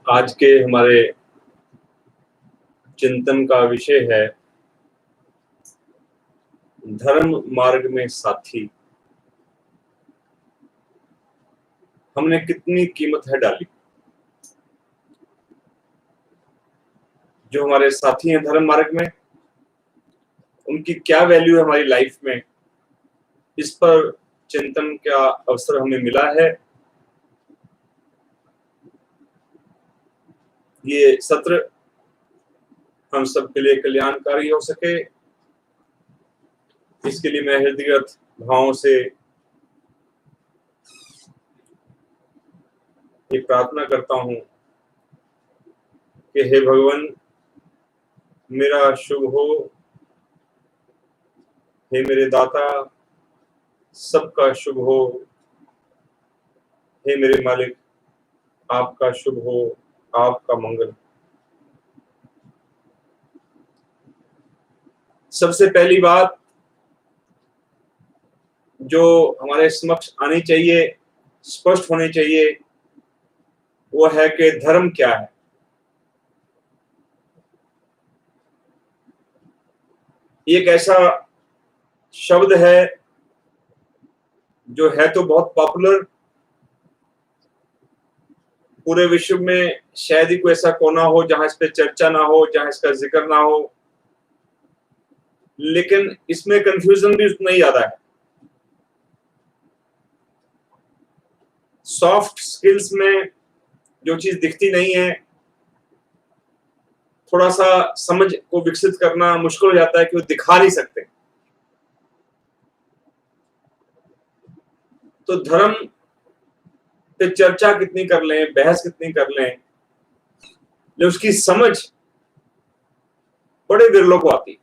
आज के हमारे चिंतन का विषय है धर्म मार्ग में साथी। हमने कितनी कीमत है डाली। जो हमारे साथी हैं धर्म मार्ग में, उनकी क्या वैल्यू है हमारी लाइफ में, इस पर चिंतन का अवसर हमें मिला है। ये सत्र हम सबके लिए कल्याणकारी हो सके, इसके लिए मैं हृदयगत भावों से ये प्रार्थना करता हूं कि हे भगवान, मेरा शुभ हो। हे मेरे दाता, सबका शुभ हो। हे मेरे मालिक, आपका शुभ हो, आपका मंगल। सबसे पहली बात जो हमारे समक्ष आनी चाहिए, स्पष्ट होनी चाहिए, वो है कि धर्म क्या है। एक ऐसा शब्द है जो है तो बहुत पॉपुलर, पूरे विश्व में शायद ही कोई ऐसा कोना हो जहां इस पे चर्चा ना हो, जहां इसका जिक्र ना हो, लेकिन इसमें कंफ्यूजन भी उतना ही ज्यादा है। सॉफ्ट स्किल्स में जो चीज दिखती नहीं है, थोड़ा सा समझ को विकसित करना मुश्किल हो जाता है कि वो दिखा नहीं सकते। तो धर्म पे चर्चा कितनी कर लें, बहस कितनी कर लें, लेकिन उसकी समझ बड़े विरलों को आती।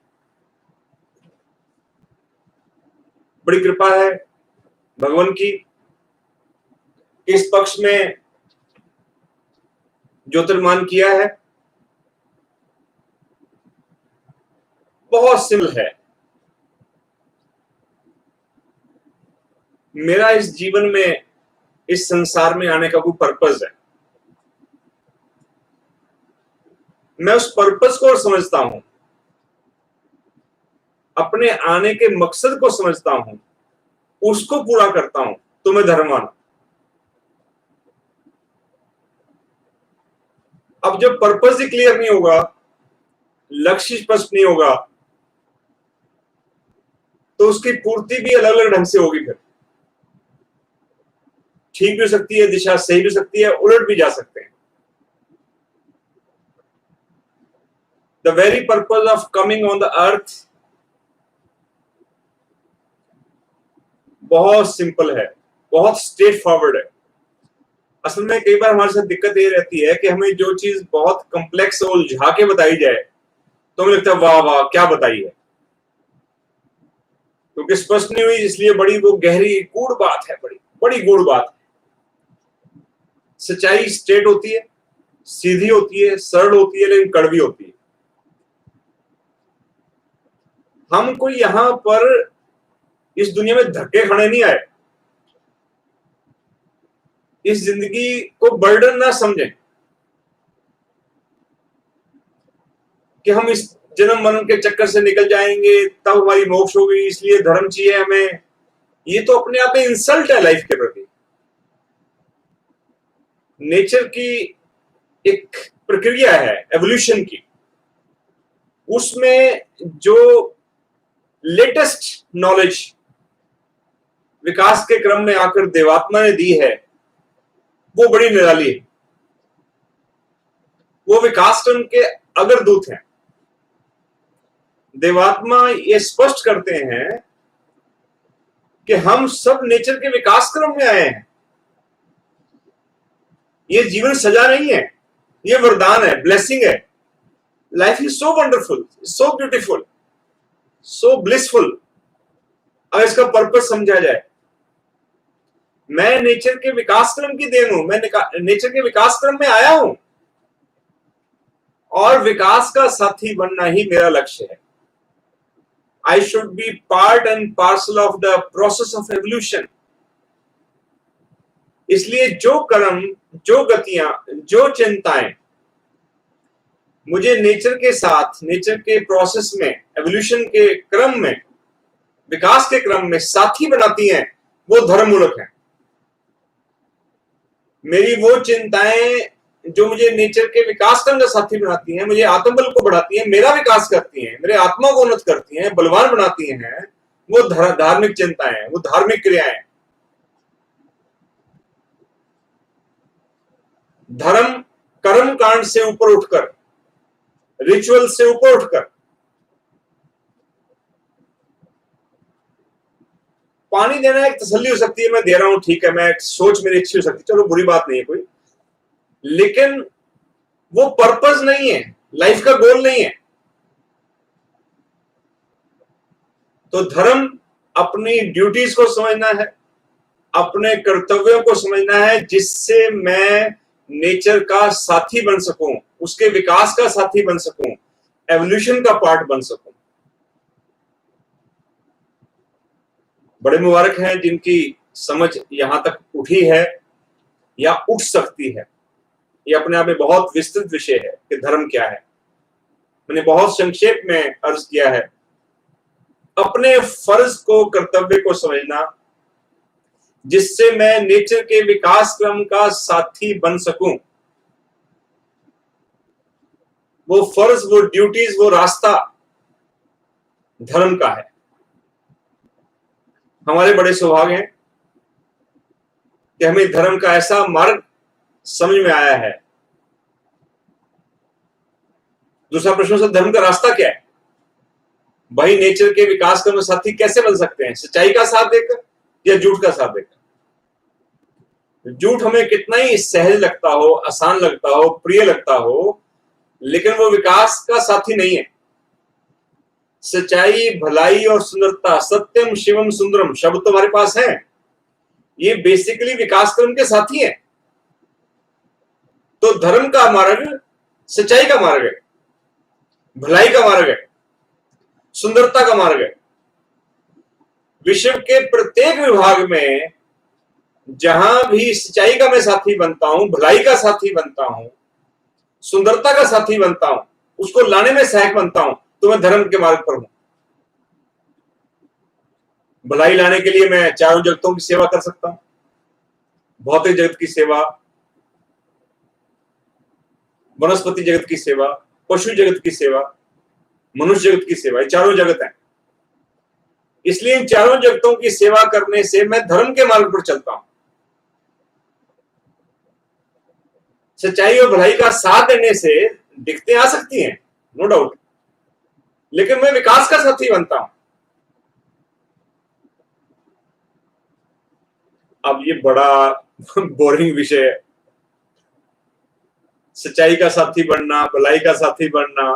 बड़ी कृपा है भगवान की, इस पक्ष में ज्योतिर्मान किया है। बहुत सिंपल है। मेरा इस जीवन में, इस संसार में आने का कोई पर्पस है। मैं उस पर्पस को समझता हूं, अपने आने के मकसद को समझता हूं, उसको पूरा करता हूं, तो मैं धर्मवान। अब जब पर्पस ही क्लियर नहीं होगा, लक्ष्य स्पष्ट नहीं होगा, तो उसकी पूर्ति भी अलग अलग ढंग से होगी। फिर ठीक भी हो सकती है, दिशा सही भी हो सकती है, उलट भी जा सकते हैं। The very purpose of coming on the earth बहुत सिंपल है, बहुत स्ट्रेट फॉरवर्ड है। असल में कई बार हमारे साथ दिक्कत ये रहती है कि हमें जो चीज बहुत कॉम्प्लेक्स और उलझा के बताई जाए तो हमें लगता है वाह वाह क्या बताई है, क्योंकि स्पष्ट नहीं हुई, इसलिए बड़ी वो गहरी गूढ़ बात है, बड़ी बड़ी गूढ़ बात है। सच्चाई स्ट्रेट होती है, सीधी होती है, सरल होती है, लेकिन कड़वी होती है। हम कोई यहां पर इस दुनिया में धक्के खाने नहीं आए। इस जिंदगी को बर्डन ना समझें कि हम इस जन्म मरण के चक्कर से निकल जाएंगे तब हमारी मोक्ष होगी, इसलिए धर्म चाहिए हमें। ये तो अपने आप में इंसल्ट है लाइफ के प्रति। नेचर की एक प्रक्रिया है एवोल्यूशन की, उसमें जो लेटेस्ट नॉलेज विकास के क्रम में आकर देवात्मा ने दी है, वो बड़ी निराली है। वो विकास क्रम के अग्रदूत हैं। देवात्मा ये स्पष्ट करते हैं कि हम सब नेचर के विकास क्रम में आए हैं। ये जीवन सजा नहीं है, ये वरदान है, ब्लेसिंग है। Life is so wonderful, so beautiful, so blissful, अगर इसका पर्पस समझा जाए। मैं नेचर के विकास क्रम की देन हूं, मैं नेचर के विकास क्रम में आया हूं, और विकास का साथी बनना ही मेरा लक्ष्य है। I should be part and parcel of the process of evolution. इसलिए जो कर्म, जो गतियां, जो चिंताएं मुझे नेचर के साथ, नेचर के प्रोसेस में, एवोल्यूशन के क्रम में, विकास के क्रम में साथी बनाती हैं, वो धर्म मूलक है। मेरी वो चिंताएं जो मुझे नेचर के विकास क्रम का साथी बनाती हैं, मुझे आत्मबल को बढ़ाती हैं, मेरा विकास करती हैं, मेरे आत्मा को उन्नत करती हैं, बलवान बनाती हैं, वो धार्मिक चिंताएं हैं, वो धार्मिक क्रियाएं। धर्म कर्म कांड से ऊपर उठकर, रिचुअल से ऊपर उठकर, पानी देना एक तसल्ली हो सकती है, मैं दे रहा हूं, ठीक है, मैं सोच मेरी अच्छी हो सकती है, चलो बुरी बात नहीं है कोई, लेकिन वो पर्पस नहीं है, लाइफ का गोल नहीं है। तो धर्म अपनी ड्यूटीज को समझना है, अपने कर्तव्यों को समझना है, जिससे मैं नेचर का साथी बन सकूं, उसके विकास का साथी बन सकूं, एवोल्यूशन का पार्ट बन सकूं। बड़े मुबारक हैं जिनकी समझ यहां तक उठी है या उठ सकती है। ये अपने आप में बहुत विस्तृत विषय है कि धर्म क्या है। मैंने बहुत संक्षेप में अर्ज किया है, अपने फर्ज को, कर्तव्य को समझना, जिससे मैं नेचर के विकास क्रम का साथी बन सकूं। वो फर्ज, वो ड्यूटीज, वो रास्ता धर्म का है। हमारे बड़े सौभाग्य हैं कि हमें धर्म का ऐसा मार्ग समझ में आया है। दूसरा प्रश्न है, धर्म का रास्ता क्या है? भाई नेचर के विकास क्रम साथी कैसे बन सकते हैं? सच्चाई का साथ देकर या झूठ का साथ देकर? झूठ हमें कितना ही सहज लगता हो, आसान लगता हो, प्रिय लगता हो, लेकिन वो विकास का साथी नहीं है। सच्चाई, भलाई और सुंदरता, सत्यम शिवम सुंदरम शब्द तो हमारे पास है, ये बेसिकली विकास क्रम के साथी है। तो धर्म का मार्ग सच्चाई का मार्ग है, भलाई का मार्ग है, सुंदरता का मार्ग है। विश्व के प्रत्येक विभाग में जहां भी सच्चाई का मैं साथी बनता हूं, भलाई का साथी बनता हूं, सुंदरता का साथी बनता हूं, उसको लाने में सहायक बनता हूं, तो मैं धर्म के मार्ग पर हूं। भलाई लाने के लिए मैं चारों जगतों की सेवा कर सकता हूं, भौतिक जगत की सेवा, वनस्पति जगत की सेवा, पशु जगत की सेवा, मनुष्य जगत की सेवा, ये चारों जगत है। इसलिए इन चारों जगतों की सेवा करने से मैं धर्म के मार्ग पर चलता हूं। सच्चाई और भलाई का साथ देने से दिक्कतें आ सकती हैं, नो डाउट, लेकिन मैं विकास का साथी बनता हूं। अब ये बड़ा बोरिंग विषय है, सच्चाई का साथी बनना, भलाई का साथी बनना,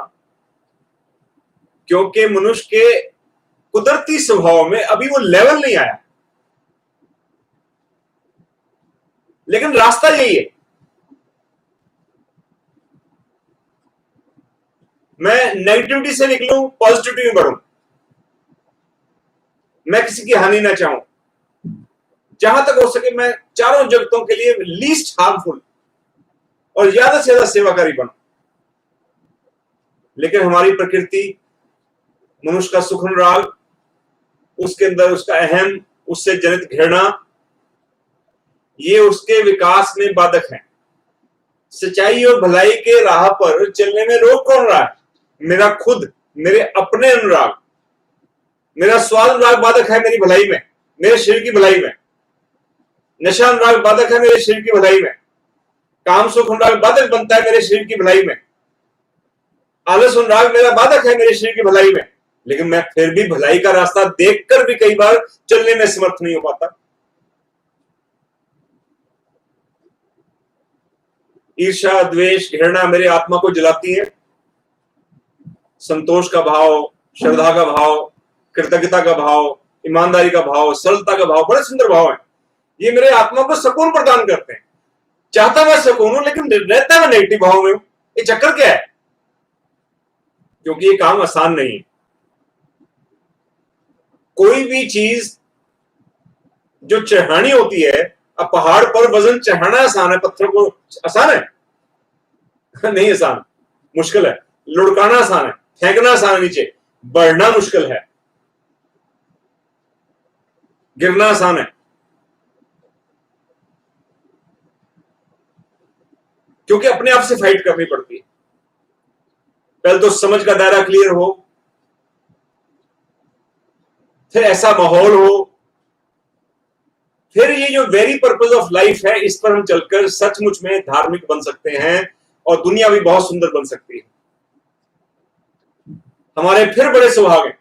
क्योंकि मनुष्य के कुदरती स्वभाव में अभी वो लेवल नहीं आया, लेकिन रास्ता यही है। मैं नेगेटिविटी से निकलूं, पॉजिटिविटी में बढ़ूं, मैं किसी की हानि ना चाहूं, जहां तक हो सके मैं चारों जगतों के लिए लीस्ट हार्मफुल और ज्यादा से ज्यादा सेवाकारी बनूं। लेकिन हमारी प्रकृति, मनुष्य का सुख अनुराग, उसके अंदर उसका अहम, उससे जनित घृणा, ये उसके विकास में बाधक है। सच्चाई और भलाई के राह पर चलने में रोक कौन रहा है? मेरा खुद, मेरे अपने अनुराग, मेरा स्वाद अनुराग बाधक है मेरी भलाई में, मेरे शरीर की भलाई में। नशा अनुराग बाधक है मेरे शरीर की भलाई में। काम सुख अनुराग बाधक बनता है मेरे शरीर की भलाई में। आलस अनुराग मेरा बाधक है मेरे शरीर की भलाई में। लेकिन मैं फिर भी भलाई का रास्ता देखकर भी कई बार चलने में समर्थ नहीं हो पाता। ईर्ष्या, द्वेष, घृणा मेरे आत्मा को जलाती है। संतोष का भाव, श्रद्धा का भाव, कृतज्ञता का भाव, ईमानदारी का भाव, सरलता का भाव, बड़े सुंदर भाव है। ये मेरे आत्मा को सुकून प्रदान करते हैं। चाहता मैं सुकून हूं, लेकिन रहता मैं नेगेटिव भाव में हूं। ये चक्कर क्या है? क्योंकि ये काम आसान नहीं है। कोई भी चीज जो चढ़ानी होती है, अब पहाड़ पर वजन चढ़ाना आसान है, पत्थर को आसान है? नहीं आसान, मुश्किल है। लुढ़काना आसान है, फेंकना आसान है नीचे, बढ़ना मुश्किल है, गिरना आसान है। क्योंकि अपने आप से फाइट करनी पड़ती है। पहले तो समझ का दायरा क्लियर हो, फिर ऐसा माहौल हो, फिर ये जो वेरी पर्पस ऑफ लाइफ है, इस पर हम चलकर सचमुच में धार्मिक बन सकते हैं और दुनिया भी बहुत सुंदर बन सकती है। हमारे फिर बड़े सौभाग्य हैं।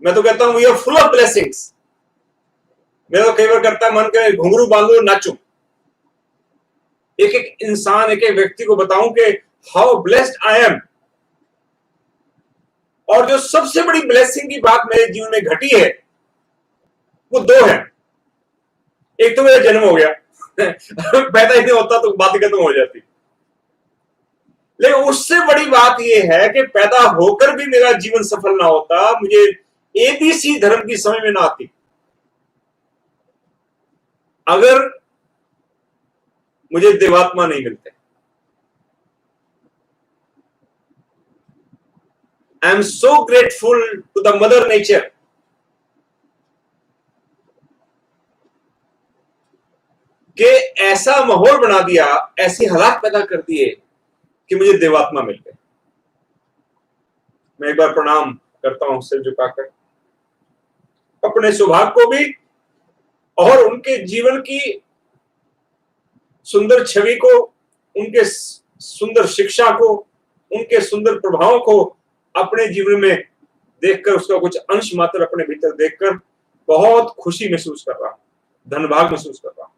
मैं तो कहता हूं we are full of blessings. मेरा तो कई बार करता है मन के घुंघरू बांधो नाचूं, एक एक इंसान, एक एक व्यक्ति को बताऊं कि हाउ ब्लेस्ड आई एम। और जो सबसे बड़ी ब्लेसिंग की बात मेरे जीवन में घटी है वो दो है। एक तो मेरा जन्म हो गया पैदा ही नहीं होता तो बात खत्म हो जाती। लेकिन उससे बड़ी बात यह है कि पैदा होकर भी मेरा जीवन सफल ना होता, मुझे एबीसी धर्म की समझ में ना आती, अगर मुझे देवात्मा नहीं मिलते। I am so grateful to the mother nature कि ऐसा माहौल बना दिया, ऐसी हालात पैदा कर दिए कि मुझे देवात्मा मिल गए। मैं एक बार प्रणाम करता हूं सिर झुकाकर अपने सौभाग्य को भी और उनके जीवन की सुंदर छवि को, उनके सुंदर शिक्षा को, उनके सुंदर प्रभावों को अपने जीवन में देखकर, उसका कुछ अंश मात्र अपने भीतर देखकर बहुत खुशी महसूस कर रहा हूं, धनभाग महसूस कर रहा हूं।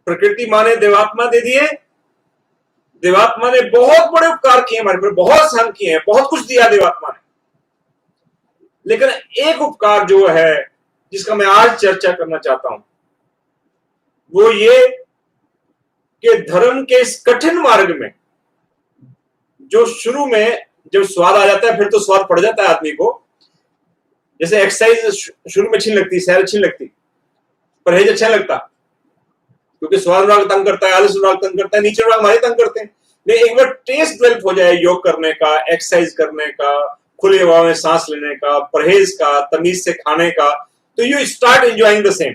प्रकृति माँ ने देवात्मा दे दिए, देवात्मा ने बहुत बड़े उपकार किए हमारे पर, बहुत सहन किए हैं, बहुत कुछ दिया देवात्मा ने। लेकिन एक उपकार जो है जिसका मैं आज चर्चा करना चाहता हूं वो ये कि धर्म के इस कठिन मार्ग में जो शुरू में जब स्वाद आ जाता है, फिर तो स्वाद पड़ जाता है आदमी को। जैसे एक्सरसाइज शुरू में अच्छी लगती, सैर अच्छी लगती, परहेज अच्छा लगता, क्योंकि स्वाद विभाग तंग करता है, आलस विभाग तंग करता है, नीचे विभाग हमारे तंग करते हैं। लेकिन एक बार टेस्ट डेवलप हो जाए योग करने का, एक्सरसाइज करने का, खुली हवा में सांस लेने का, परहेज का, तमीज से खाने का, तो you start enjoying the same.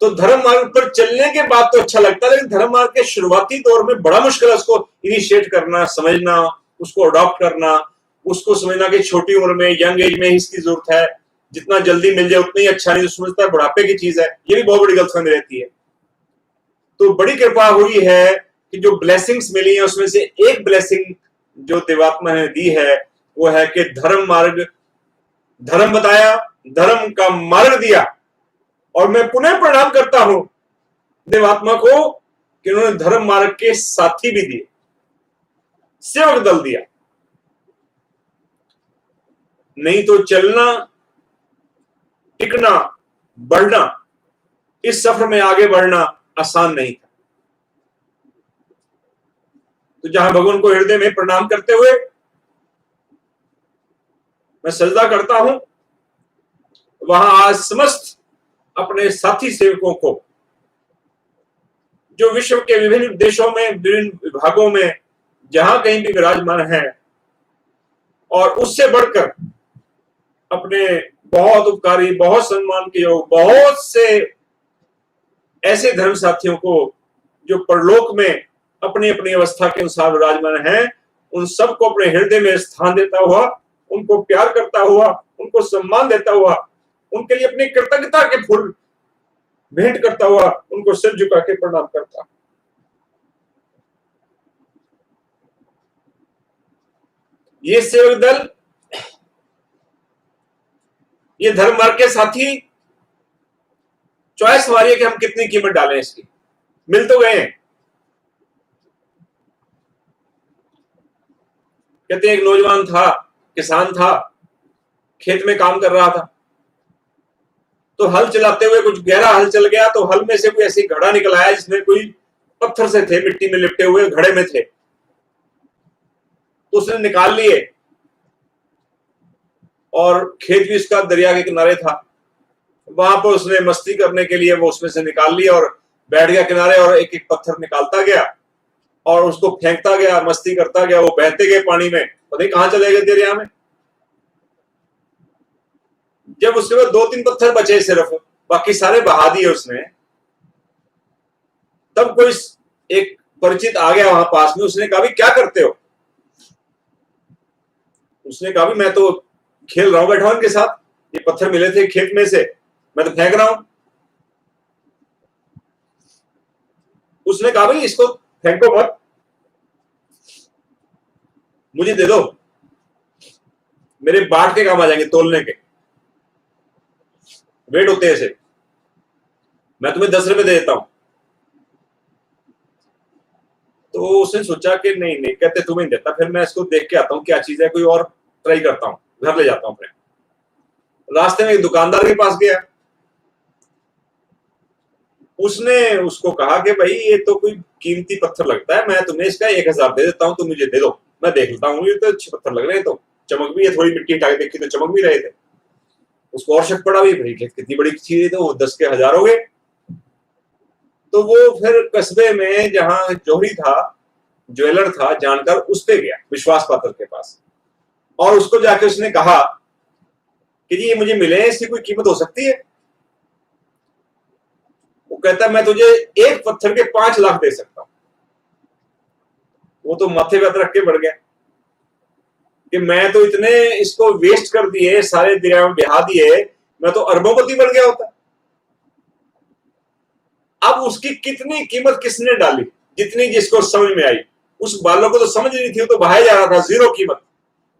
तो धर्म मार्ग पर चलने के बाद तो अच्छा लगता है, लेकिन धर्म मार्ग के शुरुआती दौर में बड़ा मुश्किल है उसको इनिशिएट करना, समझना, उसको अडॉप्ट करना, उसको समझना कि छोटी उम्र में, यंग एज में इसकी जरूरत है, जितना जल्दी मिल जाए उतना ही अच्छा, नहीं तो समझता है बुढ़ापे की चीज है। ये भी बहुत बड़ी गलतफहमी रहती है। तो बड़ी कृपा हुई है कि जो ब्लेसिंग्स मिली है उसमें से एक ब्लेसिंग जो देवात्मा ने दी है वो है कि धर्म मार्ग, धर्म बताया, धर्म का मार्ग दिया। और मैं पुनः प्रणाम करता हूं देवात्मा को कि उन्होंने धर्म मार्ग के साथी भी दिए, सेवक दल दिया। नहीं तो चलना, टिकना, बढ़ना, इस सफर में आगे बढ़ना आसान नहीं था। तो जहां भगवान को हृदय में प्रणाम करते हुए मैं सजदा करता हूं, वहां आज समस्त अपने साथी सेवकों को जो विश्व के विभिन्न देशों में, विभिन्न विभागों में जहां कहीं भी विराजमान है, और उससे बढ़कर अपने बहुत उपकारी, बहुत सम्मान के योग बहुत से ऐसे धर्म साथियों को जो परलोक में अपनी अपनी अवस्था के अनुसार विराजमान हैं, उन सबको अपने हृदय में स्थान देता हुआ, उनको प्यार करता हुआ, उनको सम्मान देता हुआ, उनके लिए अपनी कृतज्ञता के फूल भेंट करता हुआ, उनको सिर झुका के प्रणाम करता। ये सेवक दल, ये धर्म मार्ग के साथी, चॉइस हमारी है कि हम कितनी कीमत डालें इसकी। मिल तो गए हैं। कहते एक नौजवान था, किसान था, खेत में काम कर रहा था, तो हल चलाते हुए कुछ गहरा हल चल गया, तो हल में से कोई ऐसी घड़ा निकल आया जिसमें कोई पत्थर से थे, मिट्टी में लिपटे हुए घड़े में थे, तो उसने निकाल लिए। और खेत भी उसका दरिया के किनारे था। वहां पर उसने मस्ती करने के लिए वो उसमें से निकाल लिया और बैठ गया किनारे और एक एक पत्थर निकालता गया और उसको फेंकता गया, मस्ती करता गया। वो बहते गए पानी में, पता नहीं कहां चले गए दरिया में। जब उसके बाद 2-3 पत्थर बचे सिर्फ, बाकी सारे बहा दिए उसने, तब कोई एक परिचित आ गया वहां पास में। उसने कहा, भी क्या करते हो? उसने कहा, भी मैं तो खेल रहा हूं बैठा उनके साथ, ये पत्थर मिले थे खेत में से, मैं तो फेंक रहा हूं। उसने कहा, भाई इसको फेंको मत, मुझे दे दो, मेरे बांट के काम आ जाएंगे, तोलने के वेट होते हैं ऐसे, मैं तुम्हें 10 रुपए दे देता हूं। तो उसने सोचा कि नहीं नहीं, कहते तुम्हें देता, फिर मैं इसको देख के आता हूँ क्या चीज है, कोई और ट्राई करता हूँ, घर ले जाता हूँ अपने। रास्ते में एक दुकानदार के पास गया, उसने उसको कहा कि भाई ये तो कोई कीमती पत्थर लगता है, मैं तुम्हें इसका 1000 दे देता हूँ, तुम मुझे दे दो, मैं देख लेता हूँ, ये तो अच्छे पत्थर लग रहे हैं, तो चमक भी है, थोड़ी मिट्टी हटा के देखी तो चमक भी रहे थे। उसको और शक पड़ा, भाई कितनी बड़ी चीज है, तो वो 10 के 1000 हो गए। तो वो फिर कस्बे में जहां जोहरी था, ज्वेलर था, जानकर उस पे गया, विश्वास पात्र के पास, और उसको जाके उसने कहा कि जी ये मुझे मिले हैं, इसकी कोई कीमत हो सकती है? वो कहता, मैं तुझे एक पत्थर के 5 लाख दे सकता हूं। वो तो माथे पे हाथ रख के बढ़ गया कि मैं तो इतने इसको वेस्ट कर दिए, सारे दरिया में बहा दिए, मैं तो अरबोपति बन गया होता। अब उसकी कितनी कीमत किसने डाली? जितनी जिसको समझ में आई। उस बालों को तो समझ नहीं थी, वो तो बहाया जा रहा था, 0 कीमत।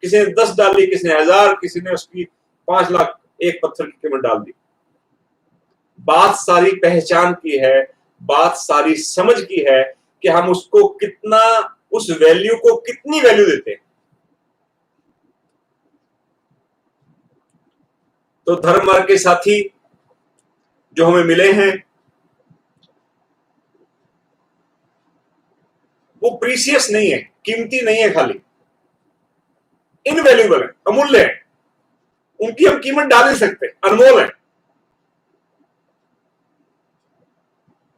किसी ने 10 डाली, किसी ने 1000, किसी ने उसकी 5 लाख एक पत्थर की कीमत डाल दी। बात सारी पहचान की है, बात सारी समझ की है कि हम उसको कितना, उस वैल्यू को कितनी वैल्यू देते हैं। तो धर्म मार्ग के साथी जो हमें मिले हैं, वो प्रीसियस नहीं है, कीमती नहीं है, खाली इनवैल्यूएबल है, अमूल्य है, उनकी हम कीमत डाल नहीं सकते, अनमोल है।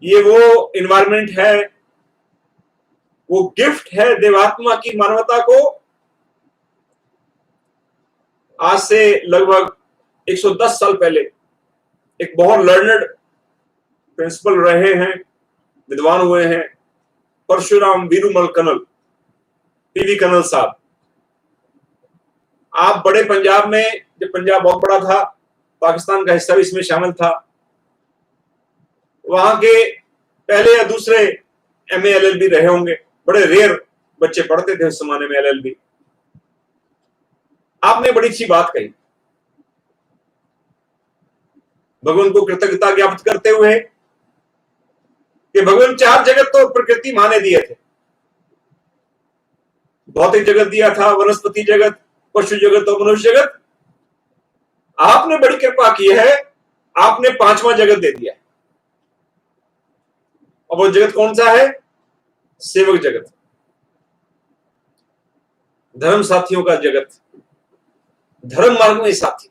ये वो इन्वायरमेंट है, वो गिफ्ट है देवात्मा की मानवता को। आज से लगभग 110 साल पहले एक बहुत लर्नड प्रिंसिपल रहे हैं, विद्वान हुए हैं, परशुराम वीरुमल कनल, पीवी कनल साहब। आप बड़े पंजाब में, जब पंजाब बहुत बड़ा था, पाकिस्तान का हिस्सा भी इसमें शामिल था, वहां के पहले या दूसरे MA LLB रहे होंगे। बड़े रेयर बच्चे पढ़ते थे उस जमाने में LLB। आपने बड़ी अच्छी बात कही, भगवान को कृतज्ञता ज्ञापित करते हुए कि भगवान 4 जगत तो प्रकृति माँ ने दिए थे। भौतिक जगत दिया था, वनस्पति जगत, पशु जगत और मनुष्य जगत। आपने बड़ी कृपा की है, आपने 5वां जगत दे दिया। और वो जगत कौन सा है? सेवक जगत, धर्म साथियों का जगत, धर्म मार्ग में साथी।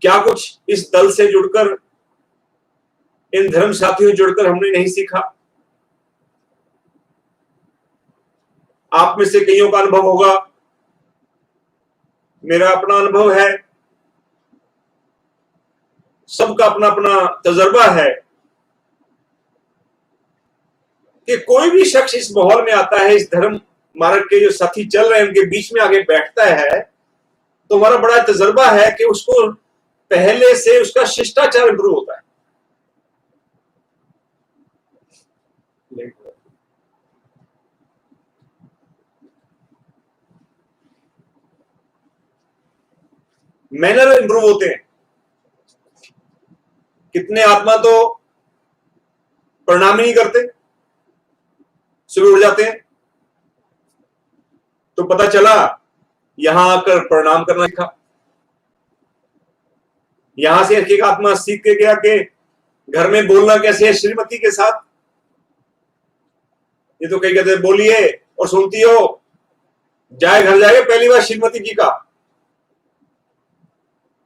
क्या कुछ इस दल से जुड़कर, इन धर्म साथियों जुड़कर हमने नहीं सीखा? आप में से कईयों का अनुभव होगा, मेरा अपना अनुभव है, सबका अपना अपना तजर्बा है कि कोई भी शख्स इस माहौल में आता है, इस धर्म मार्ग के जो साथी चल रहे हैं उनके बीच में आगे बैठता है, तो हमारा बड़ा तजर्बा है कि उसको पहले से उसका शिष्टाचार इंप्रूव होता है। मैनर इंप्रूव होते हैं। कितने आत्मा तो प्रणाम ही नहीं करते, सुबह उठ जाते हैं तो पता चला यहां आकर प्रणाम करना सीखा। यहां से एक आत्मा सीख के गया कि घर में बोलना कैसे है श्रीमती के साथ। ये तो कई कहते बोलिए और सुनती हो, जाए घर जाएगा, पहली बार श्रीमती जी का,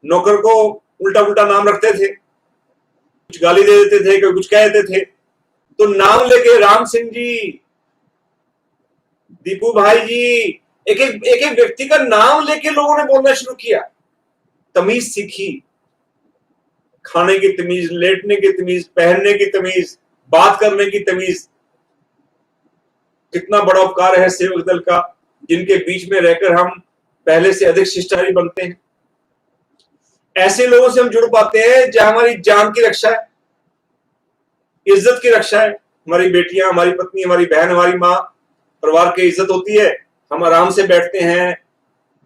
नौकर को उल्टा उल्टा नाम रखते थे, कुछ गाली दे देते थे, कोई कुछ कह देते थे, तो नाम लेके राम सिंह जी, दीपू भाई जी, एक एक व्यक्ति का नाम लेके लोगों ने बोलना शुरू किया। तमीज सीखी, खाने की तमीज, लेटने की तमीज, पहनने की तमीज, बात करने की तमीज। कितना बड़ा उपकार है सेवक दल का, जिनके बीच में रहकर हम पहले से अधिक शिष्टाचारी बनते हैं। ऐसे लोगों से हम जुड़ पाते हैं जहां हमारी जान की रक्षा है, इज्जत की रक्षा है, हमारी बेटियां, हमारी पत्नी, हमारी बहन, हमारी माँ, परिवार की इज्जत होती है। हम आराम से बैठते हैं,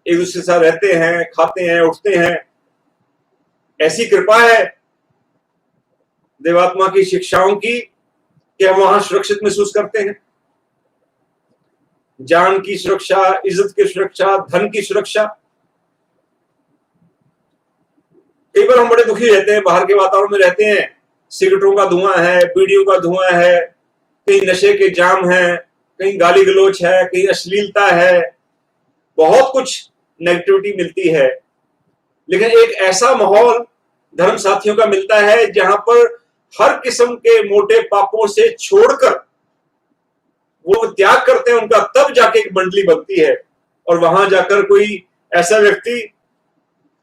एक दूसरे के साथ रहते हैं, खाते हैं, उठते हैं। ऐसी कृपा है देवात्मा की शिक्षाओं की कि हम वहां सुरक्षित महसूस करते हैं। जान की सुरक्षा, इज्जत की सुरक्षा, धन की सुरक्षा। कई बार हम बड़े दुखी रहते हैं, बाहर के वातावरण में रहते हैं, सिगरेटों का धुआं है, बीड़ियों का धुआं है, कहीं नशे के जाम है, कहीं गाली गलोच है, कहीं अश्लीलता है, बहुत कुछ नेगेटिविटी मिलती है। लेकिन एक ऐसा माहौल धर्म साथियों का मिलता है जहां पर हर किस्म के मोटे पापों से छोड़कर वो त्याग करते हैं उनका, तब जाके एक मंडली बनती है। और वहां जाकर कोई ऐसा व्यक्ति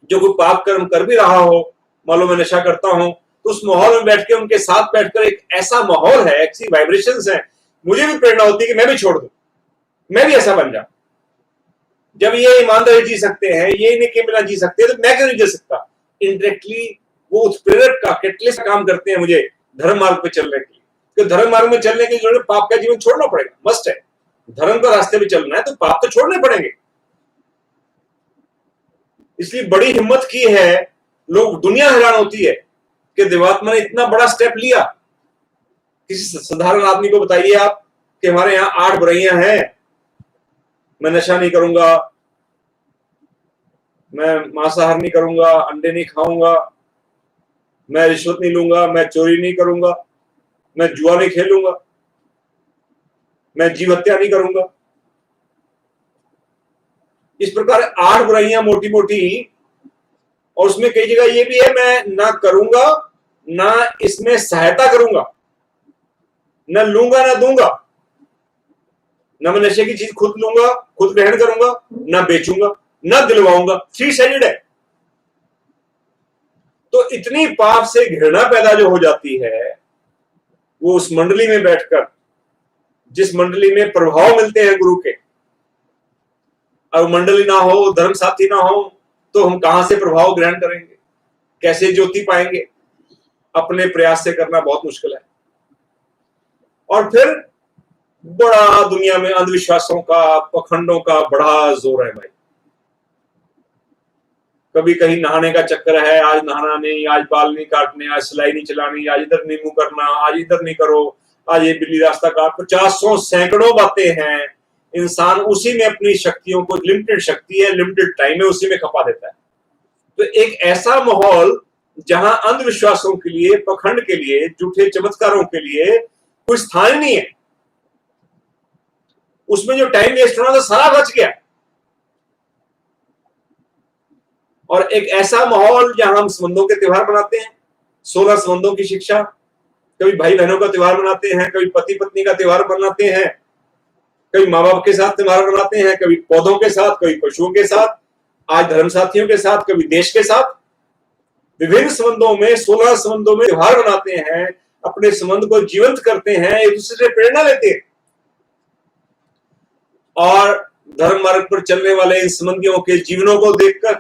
जो कोई पाप कर्म कर भी रहा हो, मान लो मैं नशा करता हूं, तो उस माहौल में बैठ के उनके साथ बैठकर एक ऐसा माहौल है, ऐसी वाइब्रेशंस है, मुझे भी प्रेरणा होती है कि मैं भी छोड़ दूं, मैं भी ऐसा बन जाऊं। जब ये ईमानदारी जी सकते हैं, ये नेकी बिना जी सकते हैं, तो मैं क्यों नहीं जी सकता? इनडायरेक्टली वो उत्प्रेरक का, कैटलिस्ट का काम करते हैं मुझे धर्म मार्ग पे चलने के लिए। तो धर्म मार्ग में चलने के लिए पाप का जीवन छोड़ना पड़ेगा, मस्ट है। धर्म का रास्ते पे चलना है तो पाप तो छोड़ने पड़ेंगे। इसलिए बड़ी हिम्मत की है, लोग, दुनिया हैरान होती है कि देवात्मा ने इतना बड़ा स्टेप लिया। किसी साधारण आदमी को बताइए आप कि हमारे यहाँ 8 बुराइयां हैं, मैं नशा नहीं करूंगा, मैं मांसाहार नहीं करूंगा, अंडे नहीं खाऊंगा, मैं रिश्वत नहीं लूंगा, मैं चोरी नहीं करूंगा, मैं जुआ नहीं खेलूंगा, मैं जीव हत्या नहीं करूंगा। इस प्रकार 8 बुराइयां मोटी मोटी, और उसमें कई जगह ये भी है मैं ना करूंगा, ना इसमें सहायता करूंगा, ना लूंगा ना दूंगा, ना मैं नशे की चीज खुद लूंगा, खुद ग्रहण करूंगा, ना बेचूंगा, ना दिलवाऊंगा। 3 साइडेड है। तो इतनी पाप से घृणा पैदा जो हो जाती है, वो उस मंडली में बैठकर, जिस मंडली में प्रभाव मिलते हैं गुरु के, अब मंडली ना हो, धर्म साथी ना हो, तो हम कहां से प्रभाव ग्रहण करेंगे, कैसे ज्योति पाएंगे? अपने प्रयास से करना बहुत मुश्किल है। और फिर बड़ा दुनिया में अंधविश्वासों का, पखंडों का बड़ा जोर है भाई। कभी कहीं नहाने का चक्कर है, आज नहाना नहीं, आज बाल नहीं काटने, आज सिलाई नहीं चलानी, आज इधर नहीं मुंह करना, आज इधर नहीं करो, आज ये बिल्ली रास्ता काट, 50 सैकड़ों बातें हैं। इंसान उसी में अपनी शक्तियों को, लिमिटेड शक्ति है, लिमिटेड टाइम है, उसी में खपा देता है। तो एक ऐसा माहौल जहां अंधविश्वासों के लिए, पखंड के लिए, झूठे चमत्कारों के लिए कोई स्थान नहीं है, उसमें जो टाइम वेस्ट होना था सारा बच गया। और एक ऐसा माहौल जहां हम संबंधों के त्योहार मनाते हैं, 16 संबंधों की शिक्षा, कभी भाई बहनों का त्योहार मनाते हैं, कभी पति पत्नी का त्योहार मनाते हैं, कभी माँ बाप के साथ त्योहार मनाते हैं, कभी पौधों के साथ, कभी पशुओं के साथ, आज धर्म साथियों के साथ, कभी देश के साथ। विभिन्न संबंधों में, 16 संबंधों में त्योहार मनाते हैं, अपने संबंध को जीवंत करते हैं, एक दूसरे से प्रेरणा लेते हैं। और धर्म मार्ग पर चलने वाले इन संबंधियों के जीवनों को देखकर,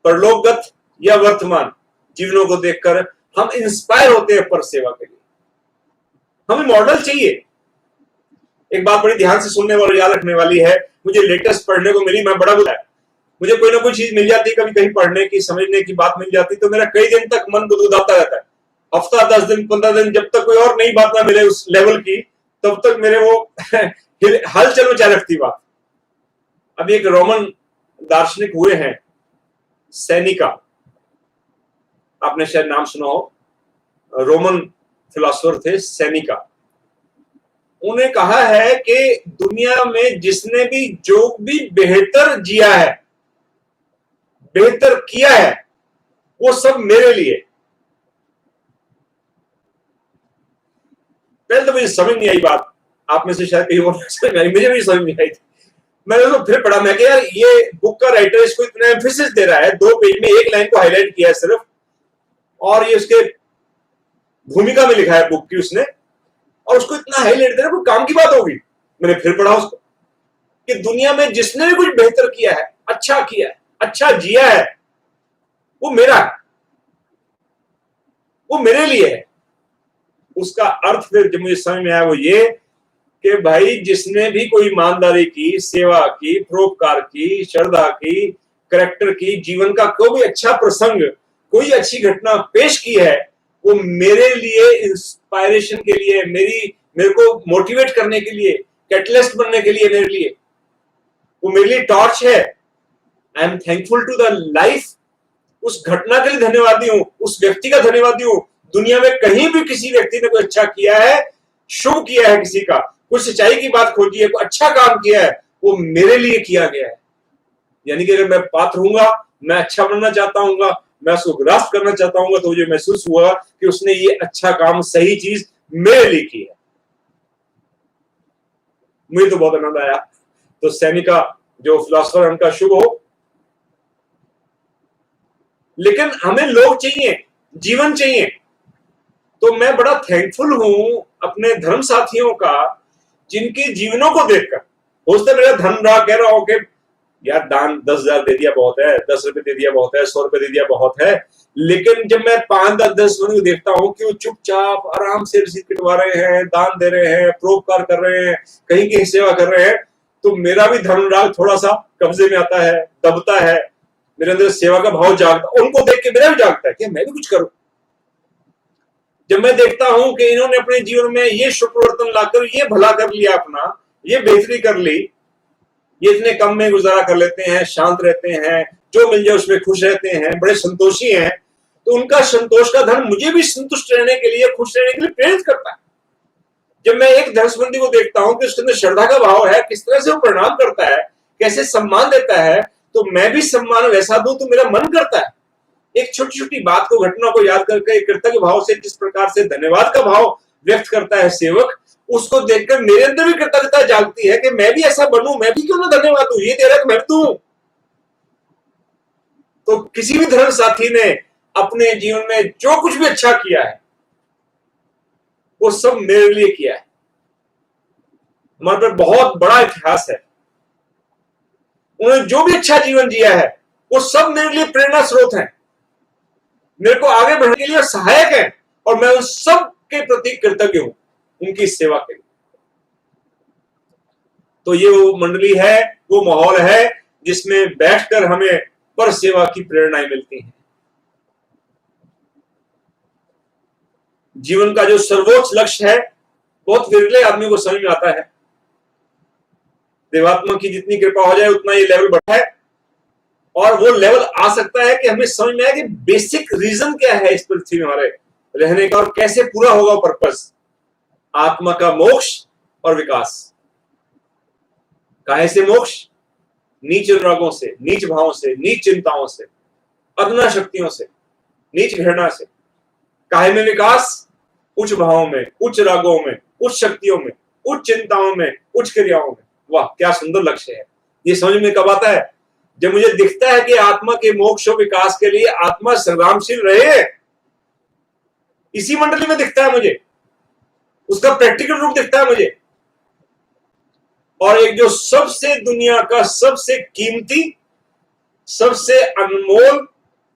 परलोकगत या वर्तमान जीवनों को देखकर हम इंस्पायर होते हैं पर सेवा के लिए। हमें मॉडल चाहिए। एक बात बड़ी ध्यान से सुनने वाली, याद रखने वाली है, मुझे लेटेस्ट पढ़ने को मिली, मैं बड़ा बुलाया, मुझे कोई ना कोई चीज मिल जाती, कभी कहीं पढ़ने की, समझने की बात मिल जाती, तो मेरा कई दिन तक मन गुदगुदाता रहता है। हफ्ता, 10 दिन, 15 दिन, जब तक कोई और नई बात ना मिले उस लेवल की, तब तक मेरे वो हलचल में चाहे रखती बात। अभी एक रोमन दार्शनिक हुए हैं, सैनिका, आपने शायद नाम सुना हो, रोमन फिलोसोफर थे, सैनिका। उन्हें कहा है कि दुनिया में जिसने भी जो भी बेहतर जिया है, बेहतर किया है, वो सब मेरे लिए। पहले तो मुझे समझ नहीं आई बात, आप में से शायद कहीं और समझ आई, मुझे भी समझ नहीं आई थी। मैंने तो फिर पढ़ा, मैं कि यार ये बुक का राइटर इसको इतना एम्फेसिस दे रहा है, 2 पेज में एक लाइन को हाईलाइट किया है सिर्फ, और ये उसके भूमिका में लिखा है बुक की उसने, और उसको इतना हाईलाइट दे रहा है, कोई काम की बात होगी। मैंने फिर पढ़ा उसको कि दुनिया में जिसने भी कुछ बेहतर किया है, अच्छा किया है, अच्छा जिया है, वो मेरा है, वो मेरे लिए है। उसका अर्थ फिर जब मुझे समझ में आया वो ये कि भाई जिसने भी कोई ईमानदारी की, सेवा की, परोपकार की, श्रद्धा की, करेक्टर की, जीवन का कोई भी अच्छा प्रसंग, कोई अच्छी घटना पेश की है, वो मेरे लिए इंस्पायरेशन के लिए, मेरे को मोटिवेट करने के लिए, कैटलिस्ट बनने के लिए, मेरे लिए वो मेरे लिए टॉर्च है। I am thankful to the life. उस घटना के लिए धन्यवादी हूं, उस व्यक्ति का धन्यवादी हूं। दुनिया में कहीं भी किसी व्यक्ति ने कोई अच्छा किया है, शुभ किया है, किसी का कुछ सच्चाई की बात खोजी है, कोई अच्छा काम किया है, वो मेरे लिए किया गया है। यानी कि अगर मैं पात्र हूंगा, मैं अच्छा बनना चाहता हूँ, मैं उसको ग्रास्प करना चाहता हूँ, तो मुझे महसूस हुआ कि उसने ये अच्छा काम, सही चीज मेरे लिए की है। मुझे तो बहुत आनंद आया। तो सैनिका जो फिलोसफर, उनका शुभ हो। लेकिन हमें लोग चाहिए, जीवन चाहिए। तो मैं बड़ा थैंकफुल हूं अपने धर्म साथियों का, जिनके जीवनों को देखकर हो सकता है मेरा धर्म रहा कह रहा हो कि यार दान 10,000 दे दिया बहुत है, 10 रुपए दे दिया बहुत है, 100 रुपए दे दिया बहुत है। लेकिन जब मैं 5, 10, 10 लोगों को देखता हूँ कि वो चुपचाप आराम से रसीद कटवा रहे हैं, दान दे रहे हैं, परोपकार कर रहे हैं, कहीं की सेवा कर रहे हैं, तो मेरा भी धर्मराग थोड़ा सा कब्जे में आता है, दबता है, मेरे अंदर सेवा का भाव जागता, उनको देख के मेरा भी जागता है कि मैं भी कुछ करूं। जब मैं देखता हूं कि इन्होंने अपने जीवन में ये शुभ परिवर्तन लाकर ये भला कर लिया, अपना ये बेहतरी कर ली, ये इतने कम में गुजारा कर लेते हैं, शांत रहते हैं, जो मिल जाए उसमें खुश रहते हैं, बड़े संतोषी हैं, तो उनका संतोष का धन मुझे भी संतुष्ट रहने के लिए, खुश रहने के लिए प्रेरित करता है। जब मैं एक धर्मसंबंधी को देखता हूं कि उसके अंदर श्रद्धा का भाव है, किस तरह से वो प्रणाम करता है, कैसे सम्मान देता है, तो मैं भी सम्मान वैसा दूं तो मेरा मन करता है। एक छोटी छोटी बात को, घटना को याद करके कृतज्ञ भाव से जिस प्रकार से धन्यवाद का भाव व्यक्त करता है सेवक, उसको देखकर मेरे अंदर भी कृतज्ञता जागती है कि मैं भी ऐसा बनूं, मैं भी क्यों ना धन्यवाद दूं, ये दे रहा है मैं दूं। तो किसी भी धर्म साथी ने अपने जीवन में जो कुछ भी अच्छा किया है, वो सब मेरे लिए किया है। हमारे पर बहुत बड़ा इतिहास है, उन्होंने जो भी अच्छा जीवन जिया है, वो सब मेरे लिए प्रेरणा स्रोत है, मेरे को आगे बढ़ने के लिए सहायक है, और मैं उन सब के प्रति कृतज्ञ हूं, उनकी सेवा के लिए। तो ये वो मंडली है, वो माहौल है जिसमें बैठकर हमें पर सेवा की प्रेरणाएं मिलती हैं। जीवन का जो सर्वोच्च लक्ष्य है, बहुत विरले आदमी को समझ में आता है। देवात्मा की जितनी कृपा हो जाए उतना ये लेवल बढ़ा है, और वो लेवल आ सकता है कि हमें समझ में आए कि बेसिक रीजन क्या है इस पृथ्वी में हमारे रहने का, और कैसे पूरा होगा पर्पस, आत्मा का मोक्ष और विकास। काहे से मोक्ष? नीच रागों से, नीच भावों से, नीच चिंताओं से, अदना शक्तियों से, नीच घृणा से। काहे में विकास? उच्च भावों में, उच्च रागों में, उच्च शक्तियों में, उच्च चिंताओं में, उच्च क्रियाओं में। वाह क्या सुंदर लक्ष्य है। ये समझ में कब आता है? जब मुझे दिखता है कि आत्मा के मोक्ष और विकास के लिए आत्मा संग्रामशील रहे। इसी मंडली में दिखता है मुझे, उसका प्रैक्टिकल रूप दिखता है मुझे। और एक जो सबसे दुनिया का सबसे कीमती, सबसे अनमोल,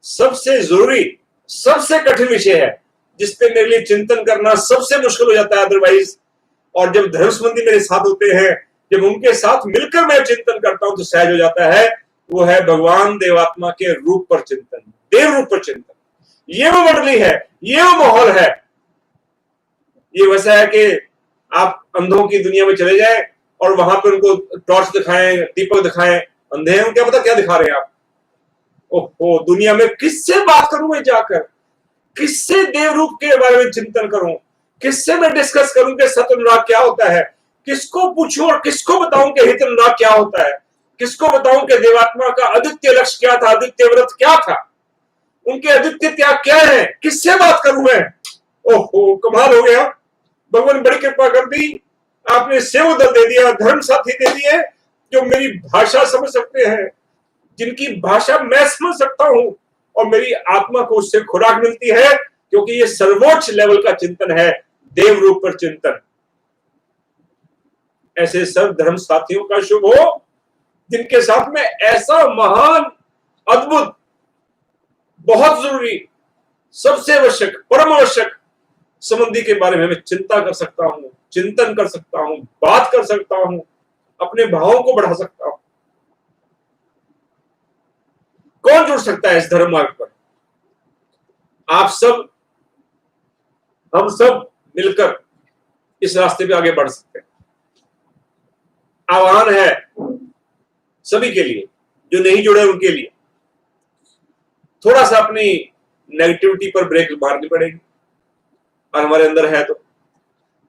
सबसे जरूरी, सबसे कठिन विषय है, जिसपे मेरे लिए चिंतन करना सबसे मुश्किल हो जाता है अदरवाइज। और जब धर्मसंबंधी मेरे साथ होते हैं, जब उनके साथ मिलकर मैं चिंतन करता हूं तो सहज हो जाता है। वो है भगवान देवात्मा के रूप पर चिंतन, देव रूप पर चिंतन। ये वो मंडली है, ये वो माहौल है। ये वैसा है कि आप अंधों की दुनिया में चले जाए और वहां पर उनको टॉर्च दिखाएं, दीपक दिखाएं, अंधे हैं, क्या पता क्या दिखा रहे हैं आप। ओहो, दुनिया में किससे बात करूं मैं जाकर, किससे देव रूप के बारे में चिंतन करूं, किससे मैं डिस्कस करूं कि सत्य अनुराग क्या होता है, किसको पूछूं और किसको बताऊं कि हित अनुराग क्या होता है, किसको बताऊं कि देवात्मा का अद्वितीय लक्ष्य क्या था, अद्वितीय व्रत क्या था, उनके अद्वितीय त्याग क्या है, किससे बात करूं मैं। ओहो, कमाल हो गया, भगवान बड़ी कृपा कर दी, आपने सेवा दल दे दिया, धर्म साथी दे दिए जो मेरी भाषा समझ सकते हैं, जिनकी भाषा मैं समझ सकता हूं और मेरी आत्मा को उससे खुराक मिलती है, क्योंकि ये सर्वोच्च लेवल का चिंतन है, देव रूप पर चिंतन। ऐसे सब धर्म साथियों का शुभ हो जिनके साथ में ऐसा महान, अद्भुत, बहुत जरूरी, सबसे आवश्यक, परम आवश्यक संबंधी के बारे में मैं चिंता कर सकता हूं, चिंतन कर सकता हूं, बात कर सकता हूं, अपने भावों को बढ़ा सकता हूं। कौन जुड़ सकता है इस धर्म मार्ग पर? आप सब, हम सब मिलकर इस रास्ते पे आगे बढ़ सकते हैं। आह्वान है सभी के लिए, जो नहीं जुड़े उनके लिए थोड़ा सा अपनी नेगेटिविटी पर ब्रेक मारनी पड़ेगी, और हमारे अंदर है तो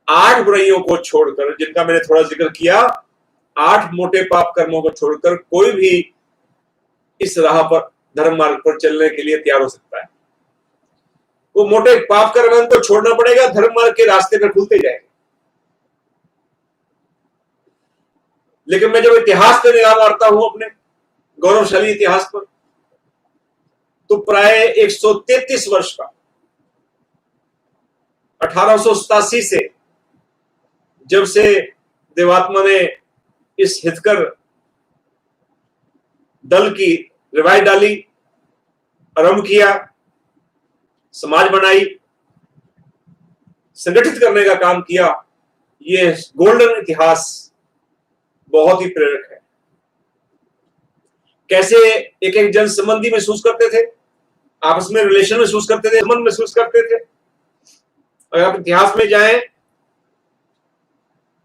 8 बुराइयों को छोड़कर, जिनका मैंने थोड़ा जिक्र किया, 8 मोटे पाप कर्मों को छोड़कर कोई भी इस राह पर, धर्म मार्ग पर चलने के लिए तैयार हो सकता है। वो मोटे पाप कर्म उनको छोड़ना पड़ेगा, धर्म मार्ग के रास्ते पर खुलते जाएंगे। लेकिन मैं जब इतिहास पे निगाह मारता हूं, अपने गौरवशाली इतिहास पर, तो प्राय 133 वर्ष का, 1887 से जब से देवात्मा ने इस हितकर दल की रिवाइव डाली, आरंभ किया, समाज बनाई, संगठित करने का काम किया, ये गोल्डन इतिहास बहुत ही प्रेरक है। कैसे एक एक जन संबंधी महसूस करते थे, आपस में रिलेशन महसूस करते थे, संबंध महसूस करते थे। अगर आप इतिहास में जाएं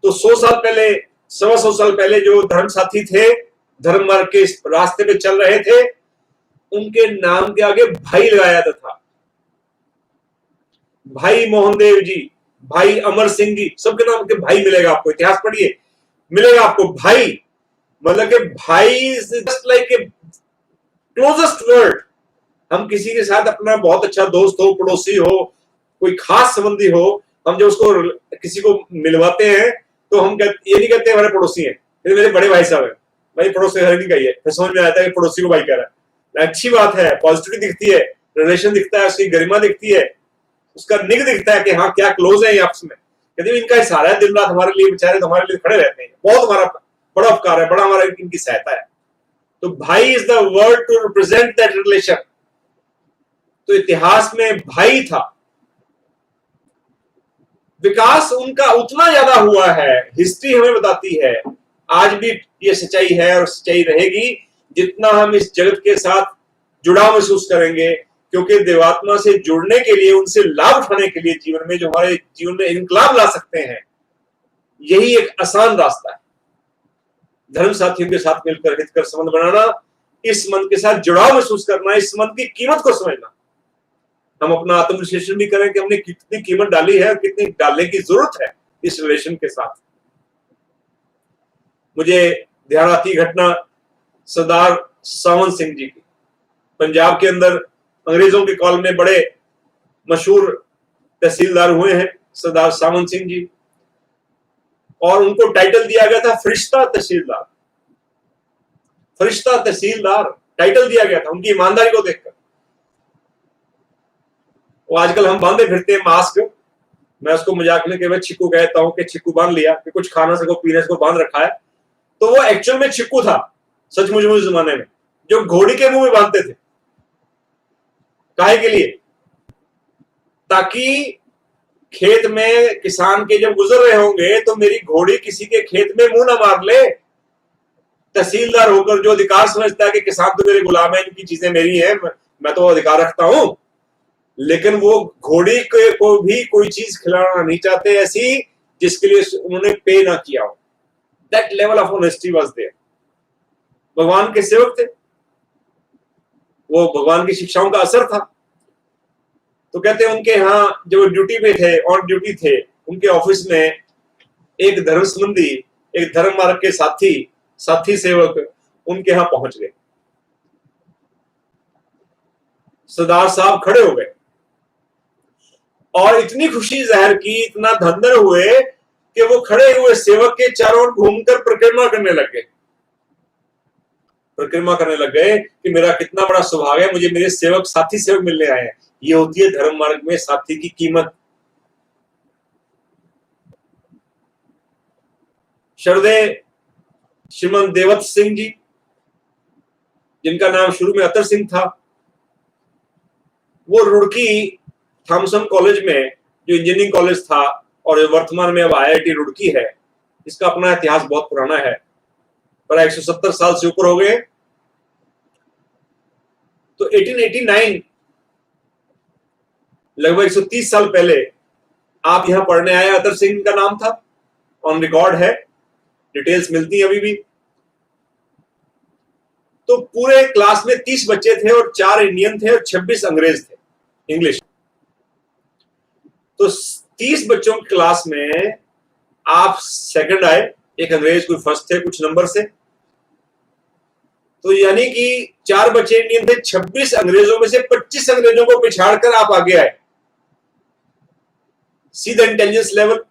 तो 100 साल पहले, 125 साल पहले जो धर्म साथी थे, धर्म मार्ग के रास्ते पे चल रहे थे, उनके नाम के आगे भाई लगाया जाता था। भाई मोहनदेव जी, भाई अमर सिंह जी, सबके नाम के भाई मिलेगा आपको, इतिहास पढ़िए, मिलेगा आपको भाई। मतलब कि भाई just like a closest word. हम किसी के साथ अपना बहुत अच्छा दोस्त हो, पड़ोसी हो, कोई खास संबंधी हो, हम जब उसको किसी को मिलवाते हैं तो हम ये नहीं कहते हमारे पड़ोसी हैं, फिर मेरे बड़े भाई साहब हैं, भाई पड़ोसी हर नहीं कहिए, फिर समझ में आता है कि पड़ोसी को भाई कह रहा है। अच्छी बात है, पॉजिटिविटी दिखती है, रिलेशन दिखता है, उसकी गरिमा दिखती है, उसका निग दिखता है कि हाँ क्या क्लोज है आपस में। यदि इनका इशारा है, दिन रात हमारे लिए बेचारे तो हमारे लिए खड़े रहते हैं, बहुत हमारा बड़ा उपकार है, बड़ा हमारा इनकी सहायता है। तो भाई is the word to represent that relation. तो इतिहास में भाई था। विकास उनका उतना ज्यादा हुआ है, हिस्ट्री हमें बताती है, आज भी ये सच्चाई है और सच्चाई रहेगी, जितना हम इस जगत के साथ जुड़ाव महसूस करेंगे, क्योंकि देवात्मा से जुड़ने के लिए, उनसे लाभ उठाने के लिए जीवन में, जो हमारे जीवन में इनकलाब ला सकते हैं, यही एक आसान रास्ता है। धर्म साथियों के साथ मिलकर हितकर संबंध बनाना, इस संबंध के साथ जुड़ाव महसूस करना, इस संबंध की कीमत को समझना। हम अपना आत्म विश्लेषण भी करें कि हमने कितनी कीमत डाली है और कितनी डालने की जरूरत है इस रिलेशन के साथ। मुझे ध्यान आती घटना सरदार सावंत सिंह जी की। पंजाब के अंदर अंग्रेजों के कॉल में बड़े मशहूर तहसीलदार हुए हैं सरदार सावंत सिंह जी, और उनको टाइटल दिया गया था फरिश्ता तहसीलदार। फरिश्ता तहसीलदार टाइटल दिया गया था उनकी ईमानदारी को देखकर। वो आजकल हम बांधे फिरते हैं मास्क, मैं उसको मजाक में केवल छिक्कू कहता हूं कि छिक्कू बांध लिया, कि कुछ खाना सको पीने को बांध रखा है। तो वो एक्चुअल में छिक्कू था सचमुच उस जमाने में, जो घोड़ी के मुंह में बांधते थे। काहे के लिए? ताकि खेत में किसान के जब गुजर रहे होंगे तो मेरी घोड़ी किसी के खेत में मुंह ना मार ले। तहसीलदार होकर जो अधिकार समझता है कि किसान तो मेरे गुलाम है, इनकी चीजें मेरी हैं, मैं तो अधिकार रखता हूं, लेकिन वो घोड़ी को भी कोई चीज खिलाना नहीं चाहते ऐसी जिसके लिए उन्होंने पे ना किया हो। That level of honesty was there. भगवान के सेवक थे, वो भगवान की शिक्षाओं का असर था। तो कहते हैं उनके यहाँ जो ड्यूटी पे थे, ऑन ड्यूटी थे, उनके ऑफिस में एक धर्म संबंधी, एक धर्म मार्ग के साथी सेवक उनके यहां पहुंच गए। सरदार साहब खड़े हो गए और इतनी खुशी जाहिर की, इतना धंधर हुए कि वो खड़े हुए सेवक के चारों ओर घूमकर परिक्रमा करने लग गए कि मेरा कितना बड़ा सौभाग्य है, मुझे मेरे साथी सेवक मिलने आए हैं। ये होती है धर्म मार्ग में साथी की कीमत। श्रद्धेय श्रीमन देवत सिंह जी, जिनका नाम शुरू में अतर सिंह था, वो रुड़की थॉमसन कॉलेज में, जो इंजीनियरिंग कॉलेज था और वर्तमान में अब आईआईटी रुड़की है, इसका अपना इतिहास बहुत पुराना है, पर 170 साल से ऊपर हो गए। तो 1889, लगभग 130 साल पहले आप यहां पढ़ने आए। अतर सिंह का नाम था, ऑन रिकॉर्ड है, डिटेल्स मिलती है अभी भी। तो पूरे क्लास में 30 बच्चे थे और 4 इंडियन थे और 26 अंग्रेज थे, इंग्लिश। तो 30 बच्चों की क्लास में आप सेकंड आए, एक अंग्रेज कोई फर्स्ट थे कुछ नंबर से। तो यानी कि 4 बच्चे इंडियन थे, 26 अंग्रेजों में से 25 अंग्रेजों को पिछाड़कर आप आगे आए। See the intelligence level.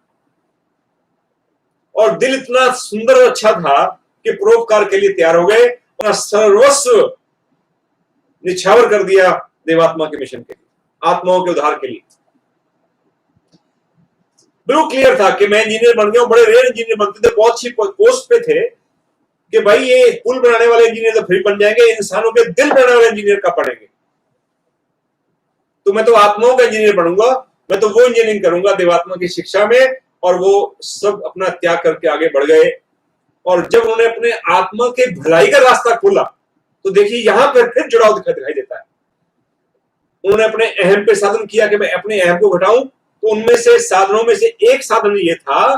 और दिल इतना सुंदर और अच्छा था कि परोपकार के लिए तैयार हो गए और सर्वस्व निछावर कर दिया देवात्मा के मिशन के लिए, आत्माओं के उद्धार के लिए। बिल्कुल क्लियर था कि मैं इंजीनियर बन गया हूं। बड़े रेयर इंजीनियर बनते थे, बहुत अच्छी पोस्ट पे थे कि भाई ये पुल बनाने वाले इंजीनियर तो फ्री बन जाएंगे, इंसानों के दिल बनाने वाले इंजीनियर कब पड़ेंगे। तो मैं तो आत्माओं का इंजीनियर बनूंगा, मैं तो वो इंजीनियरिंग करूंगा देवात्मा की शिक्षा में। और वो सब अपना त्याग करके आगे बढ़ गए। और जब उन्होंने अपने आत्मा के भलाई का रास्ता खोला तो देखिए यहां पर फिर जुड़ाव दिखाई देता है। उन्होंने अपने अहम पे साधन किया कि मैं अपने अहम को घटाऊं। तो उनमें से साधनों में से एक साधन ये था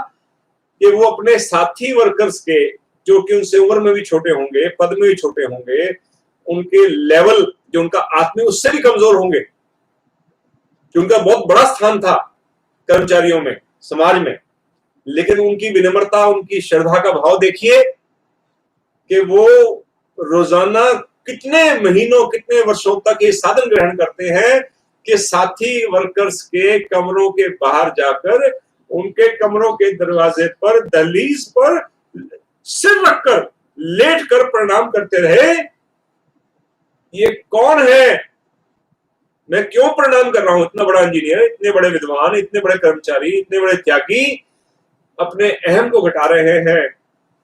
कि वो अपने साथी वर्कर्स के, जो कि उनसे उम्र में भी छोटे होंगे, पद में भी छोटे होंगे, उनके लेवल जो उनका आत्मा उससे भी कमजोर होंगे, कि उनका बहुत बड़ा स्थान था कर्मचारियों में, समाज में, लेकिन उनकी विनम्रता, उनकी श्रद्धा का भाव देखिए कि वो रोजाना कितने महीनों, कितने वर्षों तक ये साधन ग्रहण करते हैं कि साथी वर्कर्स के कमरों के बाहर जाकर, उनके कमरों के दरवाजे पर, दहलीज पर सिर रखकर, लेट कर प्रणाम करते रहे। ये कौन है, मैं क्यों प्रणाम कर रहा हूं? इतना बड़ा इंजीनियर, इतने बड़े विद्वान, इतने बड़े कर्मचारी, इतने बड़े त्यागी अपने अहम को घटा रहे हैं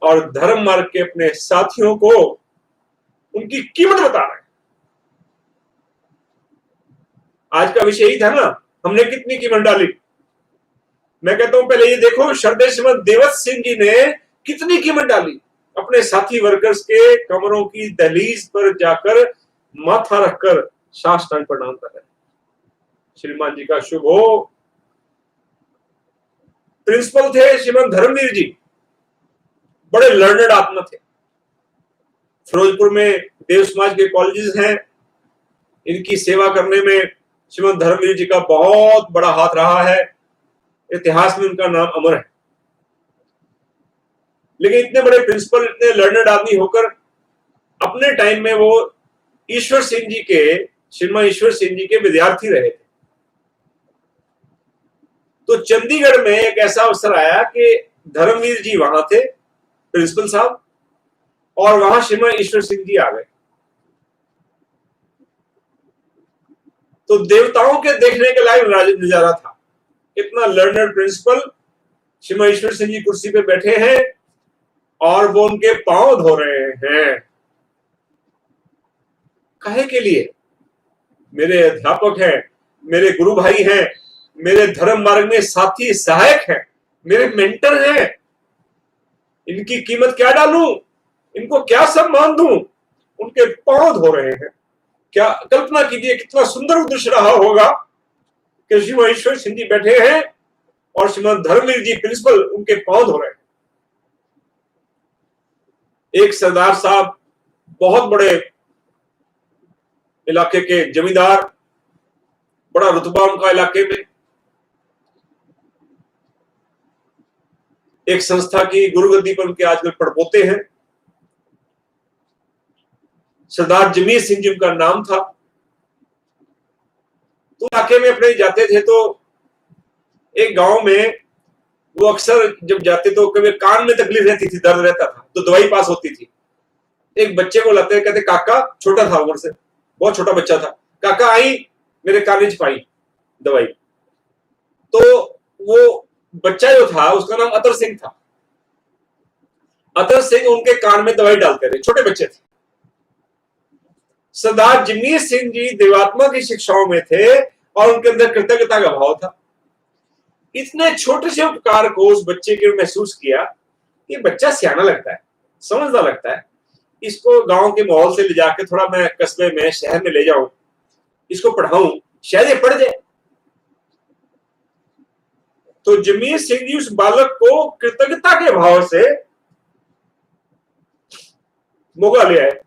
और धर्म मार्ग के अपने साथियों को उनकी कीमत बता रहे हैं। आज का विषय यही था ना, हमने कितनी कीमत डाली। मैं कहता हूं पहले ये देखो, श्रद्धेय श्रीमन देवत सिंह जी ने कितनी कीमत डाली, अपने साथी वर्कर्स के कमरों की दहलीज पर जाकर माथा रखकर साष्टांग प्रणाम कर रहे हैं। श्रीमान जी का शुभ हो। प्रिंसिपल थे श्रीमान धर्मवीर जी, बड़े लर्नड आत्मा थे। फिरोजपुर में देव समाज के कॉलेजेस हैं, इनकी सेवा करने में श्रीमद धर्मवीर जी का बहुत बड़ा हाथ रहा है, इतिहास में उनका नाम अमर है। लेकिन इतने बड़े प्रिंसिपल, इतने लर्नड आदमी होकर अपने टाइम में वो ईश्वर सिंह जी के, श्रीमान ईश्वर सिंह जी के विद्यार्थी रहे थे। तो चंडीगढ़ में एक ऐसा अवसर आया कि धर्मवीर जी वहां थे, प्रिंसिपल साहब, और वहां श्रीमान ईश्वर सिंह जी आ गए। तो देवताओं के देखने के लायक नजारा था। इतना लर्नड प्रिंसिपल, श्रीमान ईश्वर सिंह जी कुर्सी पे बैठे हैं और वो उनके पांव धो रहे हैं। काहे के लिए? मेरे अध्यापक हैं, मेरे गुरु भाई हैं, मेरे धर्म मार्ग में साथी सहायक हैं, मेरे मेंटर हैं, इनकी कीमत क्या डालूं, इनको क्या सम्मान दूं? उनके पांव धो रहे हैं। क्या कल्पना कीजिए कितना सुंदर दृश्य रहा होगा कि श्रीमान ईश्वर सिंह जी बैठे हैं और श्रीमान धर्मवीर जी प्रिंसिपल उनके पांव धो रहे हैं। एक सरदार साहब, बहुत बड़े इलाके के जमींदार, बड़ा रुतबा उनका इलाके में, एक संस्था की गुरुगद्दी पर उनके आजकल पड़पोते हैं। सरदार जमीर सिंह जी उनका नाम था। तो इलाके में अपने जाते थे तो एक गांव में वो अक्सर जब जाते तो कभी कान में तकलीफ रहती थी, दर्द रहता था, तो दवाई पास होती थी। एक बच्चे को लाते, कहते काका, छोटा था उम्र से, बहुत छोटा बच्चा था, काका आई मेरे कान में पाई दवाई। तो वो बच्चा जो था उसका नाम अतर सिंह था। अतर सिंह उनके कान में दवाई डालते थे, छोटे बच्चे थे। सरदार जमीर सिंह जी देवात्मा की शिक्षाओं में थे और उनके अंदर कृतज्ञता का भाव था। इतने छोटे से उपकार को उस बच्चे के महसूस किया कि बच्चा सियाना लगता है, समझदार लगता है, इसको गांव के माहौल से ले जाके थोड़ा मैं कस्बे में, शहर में ले जाऊं, इसको पढ़ाऊं, शायद ये पढ़ जाए। तो जमीर सिंह जी उस बालक को कृतज्ञता के भाव से मोगा ले आए,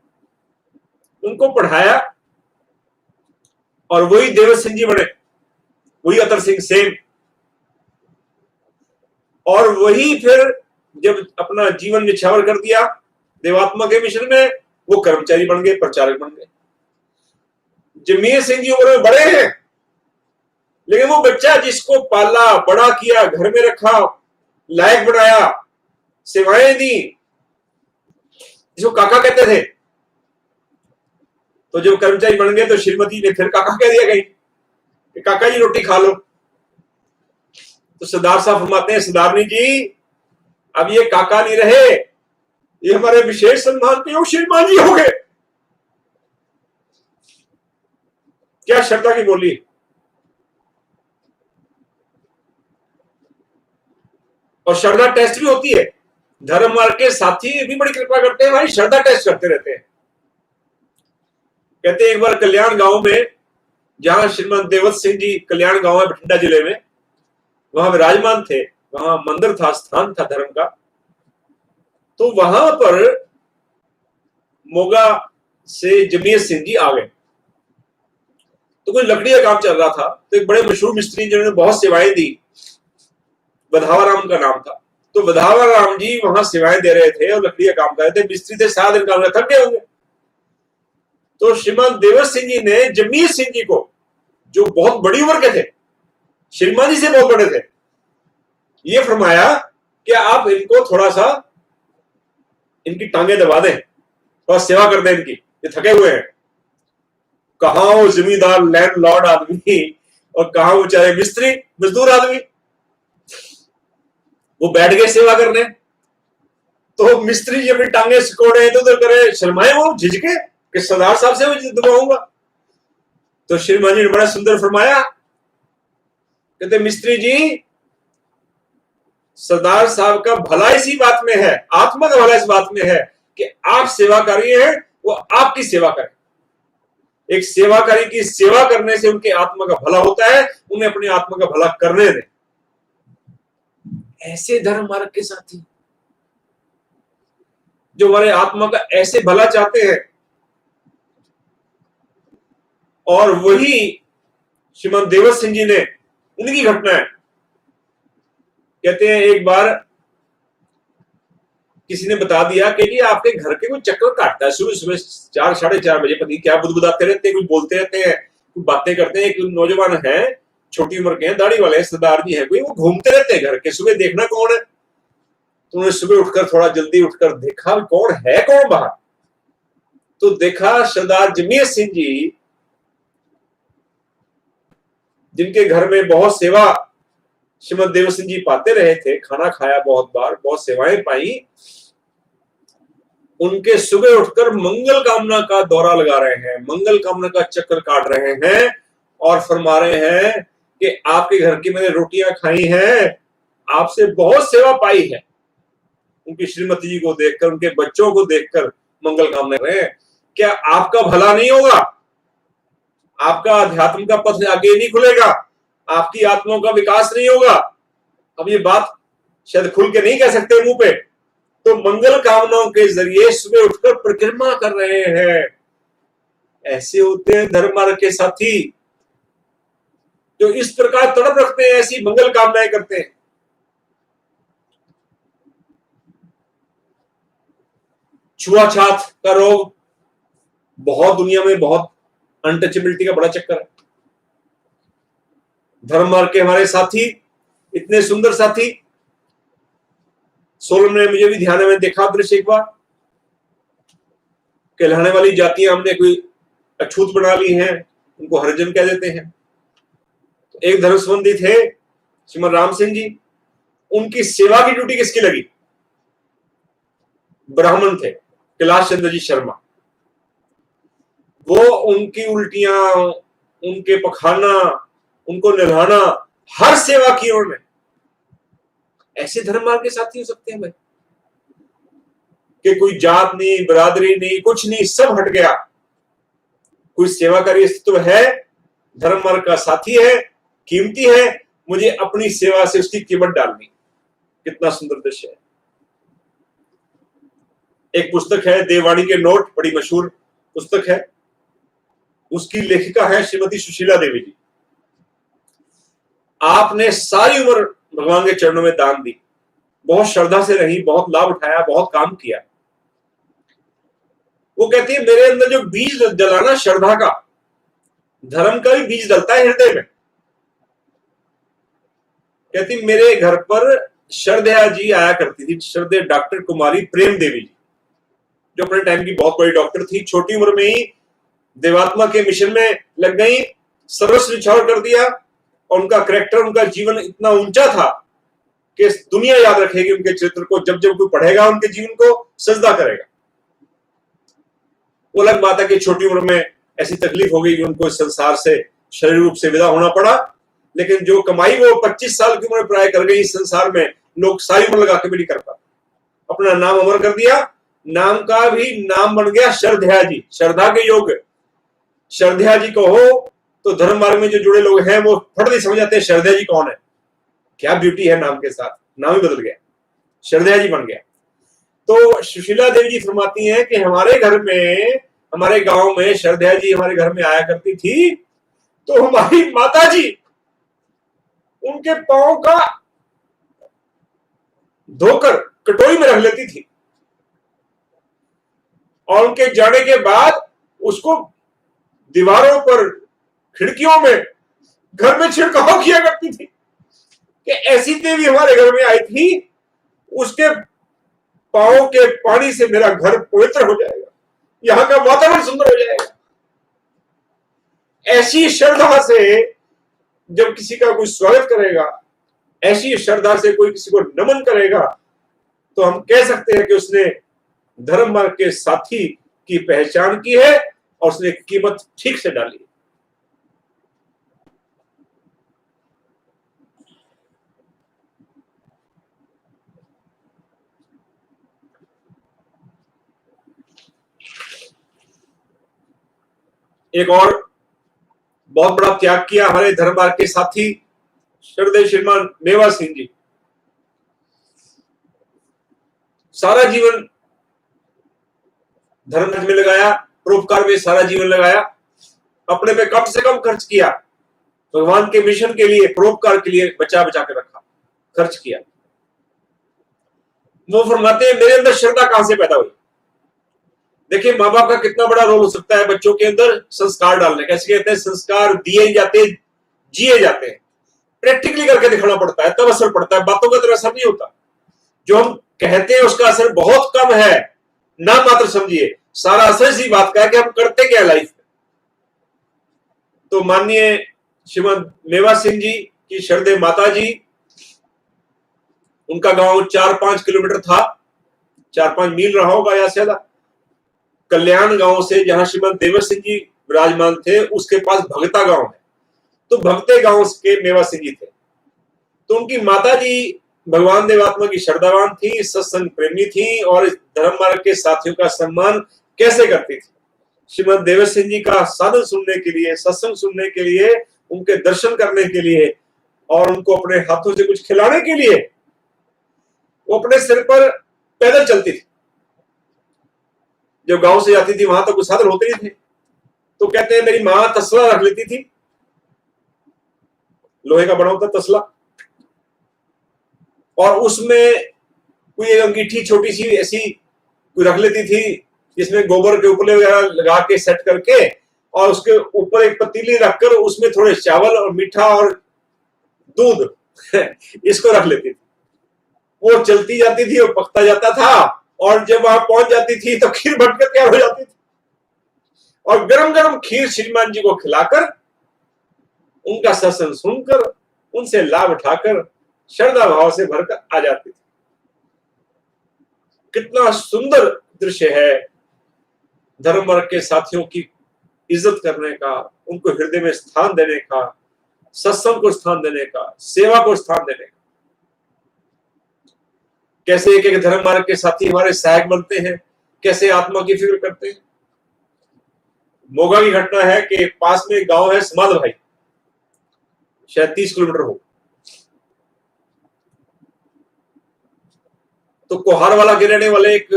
उनको पढ़ाया और वही देवर सिंह जी बने, वही अतर सिंह सेम। और वही फिर जब अपना जीवन निछावर कर दिया देवात्मा के मिशन में, वो कर्मचारी बन गए, प्रचारक बन गए। जमीर सिंह जी उम्र में बड़े हैं, लेकिन वो बच्चा जिसको पाला, बड़ा किया, घर में रखा, लायक बनाया, सेवाएं दी, जिसको काका कहते थे, तो जब कर्मचारी बन गए तो श्रीमती ने फिर काका कह दिया कहीं कि काका जी रोटी खा लो। तो सरदार साहब फरमाते हैं, सरदारनी जी अब ये काका नहीं रहे, ये हमारे विशेष सम्मान के श्रीमान जी हो गए। क्या श्रद्धा की बोली। और श्रद्धा टेस्ट भी होती है, धर्म मार्ग के साथी भी बड़ी कृपा करते हैं, भाई श्रद्धा टेस्ट करते रहते हैं। कहते हैं एक बार कल्याण गांव में, जहां श्रीमद देवत सिंह जी कल्याण गांव है बठिंडा जिले में, वहां विराजमान थे, वहां मंदिर था, स्थान था धर्म का। तो वहां पर मोगा से जमीर सिंह जी आ गए। तो कोई लकड़ी का काम चल रहा था, तो एक बड़े मशहूर मिस्त्री जिन्होंने बहुत सेवाएं दी, वधावा राम का नाम था। तो वधावा राम जी वहां सेवाएं दे रहे थे और लकड़ी का काम कर रहे थे। मिस्त्री थे, 7 दिन काम कर थक गए होंगे। तो श्रीमान देवर सिंह जी ने जमीर सिंह जी को, जो बहुत बड़ी उम्र के थे, श्रीमान जी से बहुत बड़े थे, ये फरमाया कि आप इनको थोड़ा सा इनकी टांगे दबा दें, थोड़ा सेवा कर दें इनकी, ये थके हुए हैं। कहां वो जमींदार लैंडलॉर्ड आदमी और कहां वो बेचारे मिस्त्री मजदूर आदमी, वो बैठ गए सेवा करने। तो मिस्त्री जी अपनी टांगे सिकोड़े इधर उधर करे, शर्माए, वो झिझके कि सरदार साहब से मैं दबाऊंगा। तो श्रीमान जी ने बड़ा सुंदर फरमाया, कहते मिस्त्री जी, सरदार साहब का भला इसी बात में है, आत्मा का भला इस बात में है कि आप सेवा कर रही हैं, वो आपकी सेवा करें। एक सेवाकारी की सेवा करने से उनके आत्मा का भला होता है, उन्हें अपनी आत्मा का भला करने दें। ऐसे धर्म मार्ग के साथी जो हमारे आत्मा का ऐसे भला चाहते हैं, और वही श्रीमान देवर सिंह जी ने, उनकी घटना है। कहते हैं एक बार किसी ने बता दिया कि जी आपके घर के कोई चक्कर काटता है सुबह सुबह 4 साढ़े 4 बजे, पता नहीं क्या बुदबुदाते रहते हैं, कुछ बोलते रहते हैं, कुछ बातें करते हैं। एक नौजवान है, छोटी उम्र के हैं, दाढ़ी वाले सरदार जी है कोई, वो घूमते रहते हैं घर के, सुबह देखना कौन है। तो उन्होंने सुबह उठकर, थोड़ा जल्दी उठकर देखा कौन है, कौन बाहर। तो देखा सरदार जमीर सिंह जी, जिनके घर में बहुत सेवा श्रीमद देव सिंह जी पाते रहे थे, खाना खाया बहुत बार, बहुत सेवाएं पाई, उनके सुबह उठकर मंगल कामना का दौरा लगा रहे हैं, मंगल कामना का चक्कर काट रहे हैं और फरमा रहे हैं कि आपके घर की मैंने रोटियां खाई हैं, आपसे बहुत सेवा पाई है। उनकी श्रीमती जी को देखकर, उनके बच्चों को देखकर मंगल कामना कर रहे हैं। क्या आपका भला नहीं होगा? आपका अध्यात्म का पथ आगे नहीं खुलेगा, आपकी आत्माओं का विकास नहीं होगा। अब ये बात शायद खुल के नहीं कह सकते मुंह पे, तो मंगल कामनाओं के जरिए सुबह उठकर परिक्रमा कर रहे हैं। ऐसे होते हैं धर्म मार्ग के साथी, जो इस प्रकार तड़प रखते हैं, ऐसी मंगल कामनाएं करते हैं। छुआछात का रोग, बहुत दुनिया में बहुत अनटचेबिलिटी का बड़ा चक्कर है। धर्म मार्ग के हमारे साथी, इतने सुंदर साथी, सोलन में मुझे भी ध्यान में देखा दृश्य एक बार, कहलाने वाली जातियां हमने कोई अछूत बना ली हैं, उनको हरिजन कह देते हैं। तो एक धर्म संबंधी थे श्रीमद राम सिंह जी, उनकी सेवा की ड्यूटी किसकी लगी? ब्राह्मण थे, कैलाश चंद्र जी शर्मा। वो उनकी उल्टियां, उनके पखाना, उनको नहलाना, हर सेवा की उन्होंने। ऐसे धर्म मार्ग के साथी हो सकते हैं भाई, कि कोई जात नहीं, बरादरी नहीं, कुछ नहीं, सब हट गया। कोई सेवाकारी अस्तित्व है, धर्म मार्ग का साथी है, कीमती है, मुझे अपनी सेवा से उसकी कीमत डालनी। कितना सुंदर दृश्य है। एक पुस्तक है देववाणी के नोट, बड़ी मशहूर पुस्तक है, उसकी लेखिका है श्रीमती सुशीला देवी जी। आपने सारी उम्र भगवान के चरणों में दान दी, बहुत श्रद्धा से रही, बहुत लाभ उठाया, बहुत काम किया। वो कहती है मेरे अंदर जो बीज डला ना श्रद्धा का, धर्म का भी बीज डलता है हृदय में। कहती मेरे घर पर श्रद्धा जी आया करती थी, श्रद्धेय डॉक्टर कुमारी प्रेम देवी जी, जो अपने टाइम की बहुत बड़ी डॉक्टर थी। छोटी उम्र में ही देवात्मा के मिशन में लग गई, सर्वस्व न्यौछावर कर दिया, और उनका कैरेक्टर, उनका जीवन इतना ऊंचा था कि दुनिया याद रखेगी उनके चरित्र को। जब जब कोई पढ़ेगा उनके जीवन को, सजदा करेगा। वो अलग बात है कि छोटी उम्र में ऐसी तकलीफ हो गई कि उनको इस संसार से शरीर रूप से विदा होना पड़ा, लेकिन जो कमाई वो 25 साल की उम्र प्राय कर गई इस संसार में, लोग सारी उम्र लगा के भी नहीं कर पाते। अपना नाम अमर कर दिया, नाम का भी नाम बन गया श्रद्धा जी, श्रद्धा के योग। श्रद्धा जी को हो तो धर्म मार्ग में जो जुड़े लोग हैं वो फट नहीं समझ आते श्रद्धा जी कौन है। क्या ब्यूटी है नाम के साथ, नाम ही बदल गया, श्रद्धा जी बन गया। तो सुशीला देवी जी फरमाती हैं कि हमारे घर में, हमारे गांव में श्रद्धा जी हमारे घर में आया करती थी, तो हमारी माता जी उनके पांव का धोकर कटोरी में रख लेती थी, और उनके जाने के बाद उसको दीवारों पर, खिड़कियों में, घर में छिड़काव किया करती थी कि ऐसी देवी हमारे घर में आई थी, उसके पांव के पानी से मेरा घर पवित्र हो जाएगा, यहां का वातावरण सुंदर हो जाएगा। ऐसी श्रद्धा से जब किसी का कोई स्वागत करेगा, ऐसी श्रद्धा से कोई किसी को नमन करेगा, तो हम कह सकते हैं कि उसने धर्म मार्ग के साथी की पहचान की है और उसने कीमत ठीक से डाली। एक और बहुत बड़ा त्याग किया हमारे धर्म मार्ग के साथी श्रद्धेय श्रीमान मेवा सिंह जी। सारा जीवन धर्म में लगाया, परोपकार में सारा जीवन लगाया, अपने पे कम से कम खर्च किया, भगवान के मिशन के लिए, परोपकार के लिए बचा बचा के रखा, खर्च किया। वो फरमाते हैं मेरे अंदर श्रद्धा कहां से पैदा हुई। देखिए माँ बाप का कितना बड़ा रोल हो सकता है बच्चों के अंदर संस्कार डालने। कैसे कहते हैं, संस्कार दिए जाते, जिए जाते हैं, प्रैक्टिकली करके दिखाना पड़ता है, तब असर पड़ता है। बातों का तरह असर नहीं होता, जो हम कहते हैं उसका असर बहुत कम है, ना मात्र समझिए। सारा असर इसी बात का है कि हम करते क्या लाइफ में। तो माननीय श्रीमद मेवा सिंह जी की श्रद्धेय माता जी, उनका गांव 4-5 किलोमीटर था, 4-5 मील रहा होगा या ज्यादा, कल्याण गांव से, जहां श्रीमद देवर सिंह जी विराजमान थे, उसके पास भगता गांव है। तो भगते गांव के मेवा सिंह जी थे। तो उनकी माता जी भगवान देवात्मा की श्रद्धावान थी, सत्संग प्रेमी थी, और धर्म मार्ग के साथियों का सम्मान कैसे करती थी। श्रीमद देवर सिंह जी का साधन सुनने के लिए, सत्संग सुनने के लिए, उनके दर्शन करने के लिए, और उनको अपने हाथों से कुछ खिलाने के लिए वो अपने सिर पर पैदल चलती थी। जब गांव से जाती थी वहां तक कुछ साधन होते नहीं थे, तो कहते हैं मेरी मां तसला रख लेती थी, लोहे का बना होता तसला, और उसमें कोई एक अंगीठी छोटी सी ऐसी कोई रख लेती थी जिसमें गोबर के उपले वगैरह लगा के सेट करके, और उसके ऊपर एक पतीली रखकर उसमें थोड़े चावल और मीठा और दूध इसको रख लेती थी। वो चलती जाती थी, वो पकता जाता था, और जब वहां पहुंच जाती थी तो खीर बनकर तैयार हो जाती थी, और गरम गरम खीर श्रीमान जी को खिलाकर, उनका सत्संग सुनकर, उनसे लाभ उठाकर श्रद्धा भाव से भरकर आ जाती थी। कितना सुंदर दृश्य है धर्म वर्ग के साथियों की इज्जत करने का, उनको हृदय में स्थान देने का, सत्संग को स्थान देने का, सेवा को स्थान देने का। कैसे एक एक धर्म मार्ग के साथी हमारे सहायक बनते हैं, कैसे आत्मा की फिक्र करते हैं। मोगा की घटना है कि पास में एक गांव है समाद भाई, शायद 30 किलोमीटर हो, तो कोहारवाला के रहने वाले एक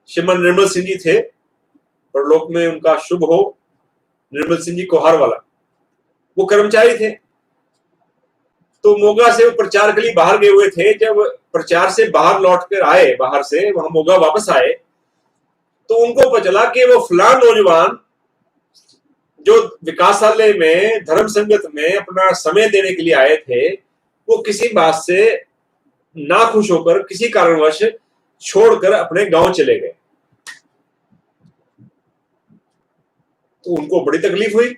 श्रीमान निर्मल सिंह जी थे, परलोक में उनका शुभ हो। निर्मल सिंह जी कोहारवाला, वो कर्मचारी थे। तो मोगा से वो प्रचार के लिए बाहर गए हुए थे। जब प्रचार से बाहर लौट कर आए, बाहर से वहां मोगा वापस आए, तो उनको पता चला कि वो फलान नौजवान जो विकासालय में धर्म संगत में अपना समय देने के लिए आए थे, वो किसी बात से नाखुश होकर किसी कारणवश छोड़कर अपने गांव चले गए। तो उनको बड़ी तकलीफ हुई।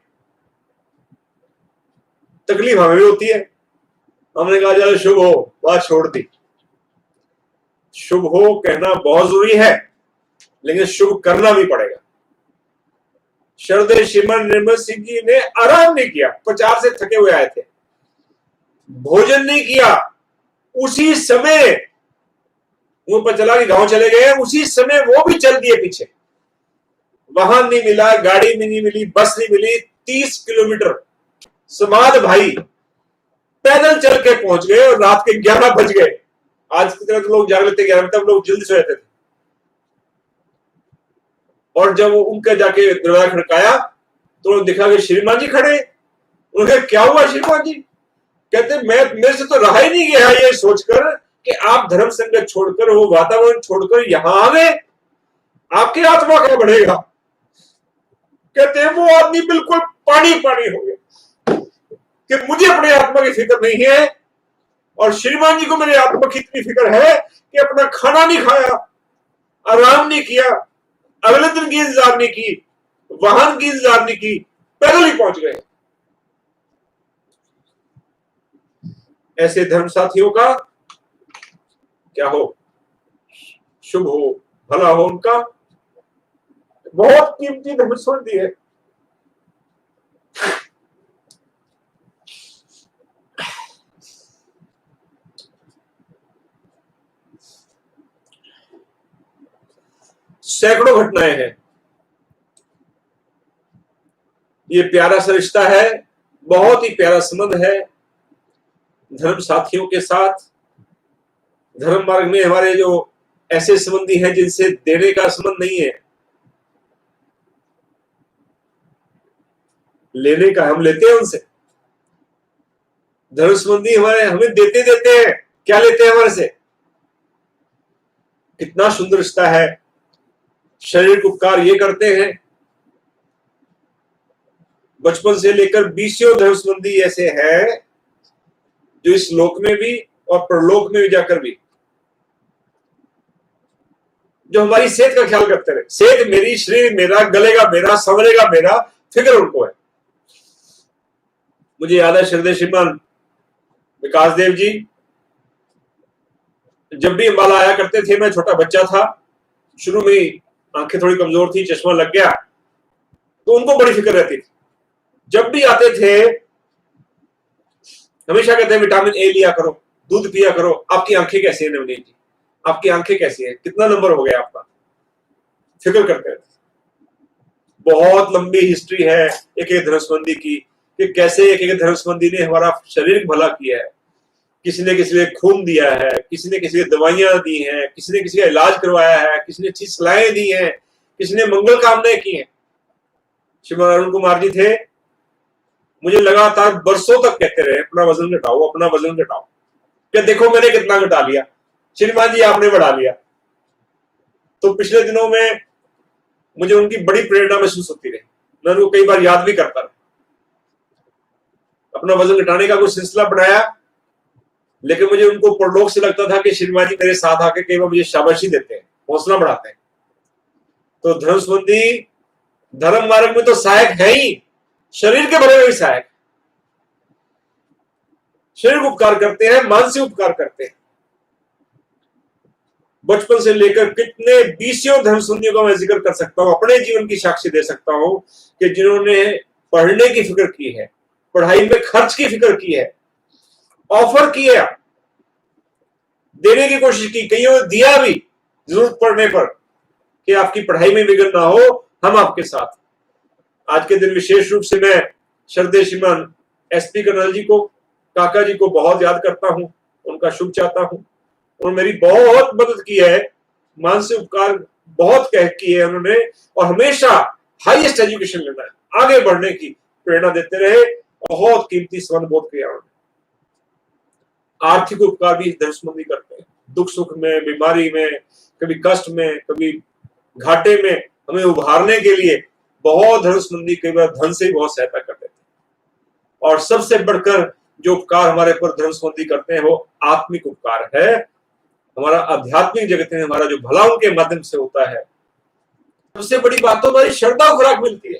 तकलीफ हमें भी होती है। हमने कहा चलो शुभ हो, बात छोड़ दी। शुभ हो कहना बहुत जरूरी है, लेकिन शुभ करना भी पड़ेगा। श्रद्धेय श्रीमान निर्मल सिंह जी ने आराम नहीं किया, प्रचार से थके हुए आए थे, भोजन नहीं किया। उसी समय वो पता चला कि गांव चले गए, उसी समय वो भी चल दिए पीछे। वाहन नहीं मिला, गाड़ी भी नहीं मिली, बस नहीं मिली। 30 किलोमीटर समाद भाई पैदल चल के पहुंच गए, और रात के 11 बज गए। आज की तरह तो लोग जाग लेते 11 बजे, तब लोग जल्दी सोते थे। और जब उनका जाके दरवाजा खड़काया तो दिखा कि श्रीमान जी खड़े। उन्हें क्या हुआ श्रीमान जी? कहते मेरे से तो रहा ही नहीं गया ये सोचकर कि आप धर्म संगत छोड़कर, वो वातावरण छोड़कर यहां आ गए, आपकी आत्मा क्या बढ़ेगा। कहते हैं वो आदमी बिल्कुल पानी पानी हो गया कि मुझे अपने आत्मा की फिक्र नहीं है, और श्रीमान जी को मेरे आत्मा की इतनी फिक्र है कि अपना खाना नहीं खाया, आराम नहीं किया, अगले दिन की इंतजार नहीं की, वाहन की इंतजार नहीं की, पैदल ही पहुंच गए। ऐसे धर्म साथियों का क्या हो, शुभ हो, भला हो उनका। बहुत कीमती धर्म छोड़ दिए। सैकड़ों घटनाएं हैं। ये प्यारा सा रिश्ता है, बहुत ही प्यारा संबंध है धर्म साथियों के साथ। धर्म मार्ग में हमारे जो ऐसे संबंधी हैं जिनसे देने का संबंध नहीं है, लेने का हम लेते हैं उनसे। धर्म संबंधी हमारे हमें देते देते हैं, क्या लेते हैं हमारे से? कितना सुंदर रिश्ता है। शरीर को उपकार ये करते हैं। बचपन से लेकर 20 धर्म संबंधी ऐसे हैं जो इस लोक में भी और परलोक में भी जाकर भी जो हमारी सेहत का ख्याल करते रहे। सेहत मेरी, शरीर मेरा, गलेगा मेरा, संवरेगा मेरा, फिक्र उनको है। मुझे याद है श्रद्धेय श्रीमान विकास देव जी जब भी अंबाला आया करते थे, मैं छोटा बच्चा था, शुरू में ही आंखें थोड़ी कमजोर थी, चश्मा लग गया, तो उनको बड़ी फिक्र रहती थी। जब भी आते थे हमेशा कहते हैं विटामिन ए लिया करो, दूध पिया करो। आपकी आंखें कैसी है नवनीत जी, आपकी आंखें कैसी है, कितना नंबर हो गया आपका? फिक्र करते रहते। बहुत लंबी हिस्ट्री है एक एक धर्मसंबंधी की, कि कैसे एक एक धर्मसंबंधी ने हमारा शरीर भला किया है। किसी ने किसी को खून दिया है, किसी ने किसी को दवाइयां दी हैं, किसी ने किसी का इलाज करवाया है, किसी ने अच्छी सलाहें दी हैं, किसी ने मंगल कामनाएं की हैं। श्रीमान अरुण कुमार जी थे, मुझे लगातार बरसों तक कहते रहे अपना वजन घटाओ, अपना वजन घटाओ। क्या देखो मैंने कितना घटा लिया, श्रीमान जी आपने बढ़ा लिया। तो पिछले दिनों में मुझे उनकी बड़ी प्रेरणा महसूस होती रही। मैं उनको कई बार याद भी करता रहा। अपना वजन घटाने का कोई सिलसिला बनाया, लेकिन मुझे उनको परलोक से लगता था कि श्रीमान जी मेरे साथ आके कई बार मुझे शाबाशी देते हैं, हौसला बढ़ाते हैं। तो धर्म संबंधी धर्म मार्ग में तो सहायक है ही, शरीर के भले में भी सहायक, शरीर को उपकार करते हैं, मानसिक उपकार करते हैं। बचपन से लेकर कितने बीसियों धर्म संबंधियों का मैं जिक्र कर सकता हूं, अपने जीवन की साक्षी दे सकता हूं कि जिन्होंने पढ़ने की फिक्र की है, पढ़ाई में खर्च की फिक्र की है, ऑफर किया, देने की कोशिश की, कईयों ने दिया भी जरूरत पड़ने पर कि आपकी पढ़ाई में विघ्न ना हो, हम आपके साथ। आज के दिन विशेष रूप से मैं श्रद्धेय श्रीमान एसपी कर्नल जी को, काका जी को बहुत याद करता हूं, उनका शुभ चाहता हूं। उन्होंने मेरी बहुत मदद की है, मानसिक उपकार बहुत की है उन्होंने, और हमेशा हाईएस्ट एजुकेशन लेना है, आगे बढ़ने की प्रेरणा देते रहे। बहुत कीमती संबंध बहुत किया उन्होंने। आर्थिक उपकार भी धर्म संबंधी करते हैं, दुख सुख में, बीमारी में, कभी कष्ट में, कभी घाटे में हमें उभारने के लिए बहुत धर्म संबंधी कई बार धन से बहुत सहायता कर देते हैं। और सबसे बढ़कर जो उपकार हमारे पर धर्म संबंधी करते हैं वो आत्मिक उपकार है। हमारा आध्यात्मिक जगत में हमारा जो भला उनके माध्यम से होता है। सबसे बड़ी बात तो हमारी श्रद्धा खुराक मिलती है।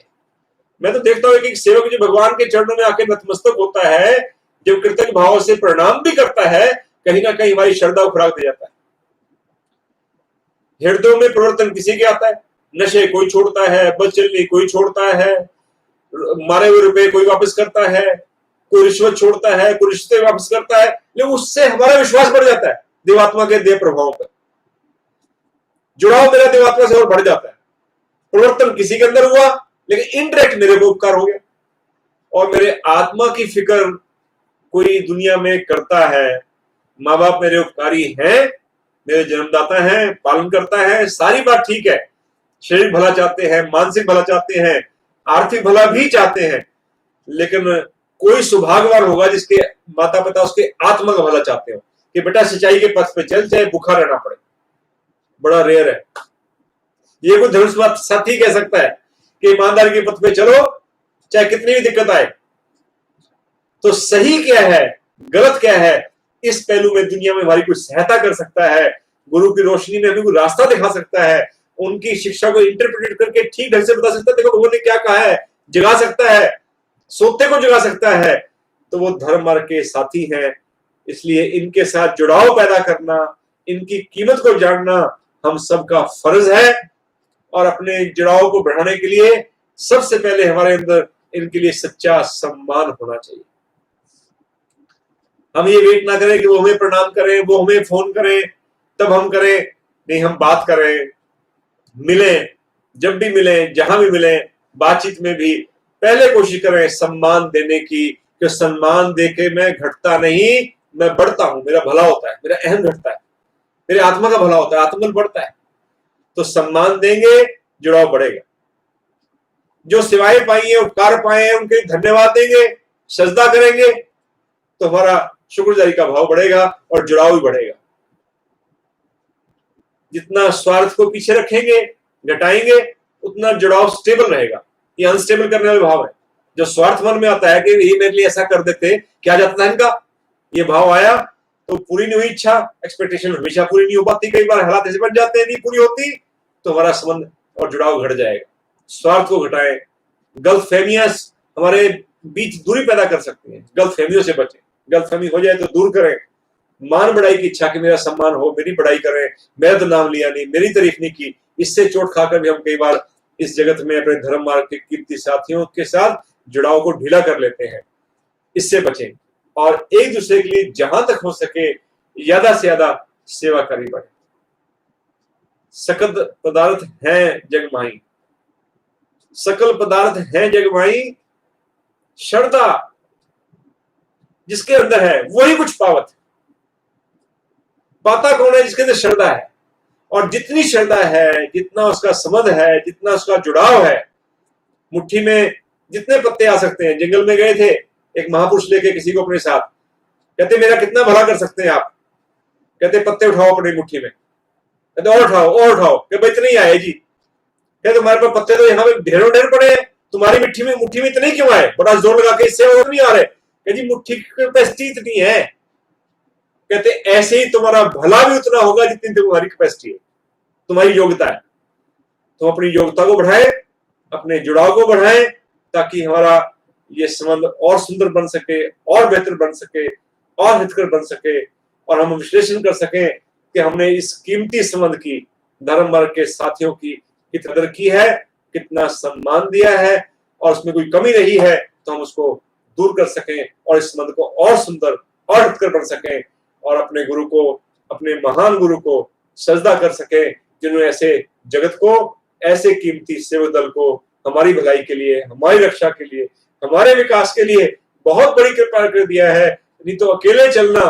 मैं तो देखता हूं कि सेवक जो भगवान के चरणों में आके नतमस्तक होता है, जब कृतज्ञ भाव से प्रणाम भी करता है, कहीं ना कहीं हमारी श्रद्धा खुराक दे जाता है। हृदयों में परिवर्तन किसी के आता है, नशे कोई छोड़ता है, बदचलनी कोई छोड़ता है, मारे हुए रुपए कोई वापस करता है, कोई रिश्वत छोड़ता है, कोई रिश्ते वापस करता है, लेकिन उससे हमारा विश्वास बढ़ जाता है देवात्मा के देव प्रभाव पर। जुड़ाव मेरा देवात्मा से और बढ़ जाता है। परिवर्तन किसी के अंदर हुआ, लेकिन इनडायरेक्ट मेरे को उपकार हो गया। और मेरे आत्मा की फिक्र कोई दुनिया में करता है, माँ बाप मेरे उपकारी हैं, मेरे जन्मदाता हैं, पालन करता है, सारी बात ठीक है, शरीर भला चाहते हैं, मानसिक भला चाहते हैं, आर्थिक भला भी चाहते हैं, लेकिन कोई सौभाग्यवान होगा जिसके माता पिता उसके आत्मा का भला चाहते हो कि बेटा सच्चाई के पथ पे चल, चाहे भूखा रहना पड़े। बड़ा रेयर है ये कोई धर्म साथी कह सकता है कि ईमानदारी के पथ पे चलो चाहे कितनी भी दिक्कत आए। तो सही क्या है, गलत क्या है, इस पहलू में दुनिया में हमारी कोई सहायता कर सकता है, गुरु की रोशनी में हमें कोई रास्ता दिखा सकता है, उनकी शिक्षा को इंटरप्रेट करके ठीक ढंग से बता सकता है, देखो भगवान ने क्या कहा है, जगा सकता है, सोते को जगा सकता है, तो वो धर्म मार्ग के साथी हैं। इसलिए इनके साथ जुड़ाव पैदा करना, इनकी कीमत को जानना हम सबका फर्ज है। और अपने जुड़ाव को बढ़ाने के लिए सबसे पहले हमारे अंदर इनके लिए सच्चा सम्मान होना चाहिए। हम ये वेट ना करें कि वो हमें प्रणाम करें, वो हमें फोन करें तब हम करें, नहीं, हम बात करें, मिलें, जब भी मिलें, जहां भी मिलें, बातचीत में भी पहले कोशिश करें सम्मान देने की, कि सम्मान देके मैं घटता नहीं, मैं बढ़ता हूं, मेरा भला होता है, मेरा अहम घटता है, मेरे आत्मा का भला होता है, आत्मबल बढ़ता है। तो सम्मान देंगे, जुड़ाव बढ़ेगा। जो सेवाएं पाई है, उपकार पाए हैं, उनके धन्यवाद देंगे, सजदा करेंगे, तो हमारा शुक्रगुजारी का भाव बढ़ेगा और जुड़ाव भी बढ़ेगा। जितना स्वार्थ को पीछे रखेंगे, घटाएंगे, उतना जुड़ाव स्टेबल रहेगा। ये अनस्टेबल करने वाला भाव है। जो स्वार्थ मन में आता है कि ये मेरे लिए ऐसा कर देते, क्या जाता है इनका, ये भाव आया तो पूरी नहीं हुई इच्छा, एक्सपेक्टेशन हमेशा पूरी नहीं हो पाती, कई बार हालात ऐसे बन जाते हैं नहीं पूरी होती, तो हमारा संबंध और जुड़ाव घट जाएगा। स्वार्थ को घटाएं। गलत फहमियां हमारे बीच दूरी पैदा कर सकती हैं, गलत फहमियों से बचें। गलत फहमी हो जाए तो दूर करें। मान बढ़ाई की इच्छा कि मेरा सम्मान हो, मेरी बढ़ाई करें, मेरा तो नाम लिया नहीं, मेरी तारीफ नहीं की, इससे चोट खाकर भी हम कई बार इस जगत में अपने धर्म मार्ग के कीमती साथियों के साथ जुड़ाव को ढीला कर लेते हैं। इससे बचें और एक दूसरे के लिए जहां तक हो सके ज्यादा से ज्यादा सेवा करी बढ़े। सकल पदार्थ है जगमाई, सकल पदार्थ है जगमाई, श्रद्धा जिसके अंदर है वही कुछ पावत। पाता कौन है? जिसके अंदर श्रद्धा है। और जितनी श्रद्धा है, जितना उसका संबंध है, जितना उसका जुड़ाव है, मुट्ठी में जितने पत्ते आ सकते हैं। जंगल में गए थे एक महापुरुष लेके किसी को अपने साथ, कहते मेरा कितना भला कर सकते हैं आप? कहते पत्ते उठाओ अपनी मुट्ठी में। कहते और उठाओ कि भाई इतने ही आए जी। कहते तुम्हारे पास पत्ते तो यहाँ पे ढेरों ढेर पड़े हैं, तुम्हारी मुट्ठी में इतने क्यों आए, बड़ा जोर लगा के इससे और नहीं आ रहे। कहते जी मुट्ठी की कैपेसिटी इतनी है। कहते ऐसे ही तुम्हारा भला भी उतना होगा जितनी तुम्हारी कैपेसिटी है, तुम्हारी योग्यता है। तुम अपनी योग्यता को बढ़ाए, अपने जुड़ाव को बढ़ाए, ताकि हमारा ये संबंध और सुंदर बन सके, और बेहतर बन सके, और हितकर बन सके, और हम विश्लेषण कर सकें कि हमने इस कीमती संबंध की, धर्म मार्ग के साथियों की कितनी कदर की है, कितना सम्मान दिया है, और उसमें कोई कमी नहीं है तो हम उसको दूर कर सकें और इस संबंध को और सुंदर और हितकर बन सकें, और अपने गुरु को, अपने महान गुरु को सजदा कर सकें, जिन्होंने ऐसे जगत को, ऐसे कीमती सेवक दल को हमारी भलाई के लिए, हमारी रक्षा के लिए, हमारे विकास के लिए बहुत बड़ी कृपा कर दिया है। नहीं तो अकेले चलना,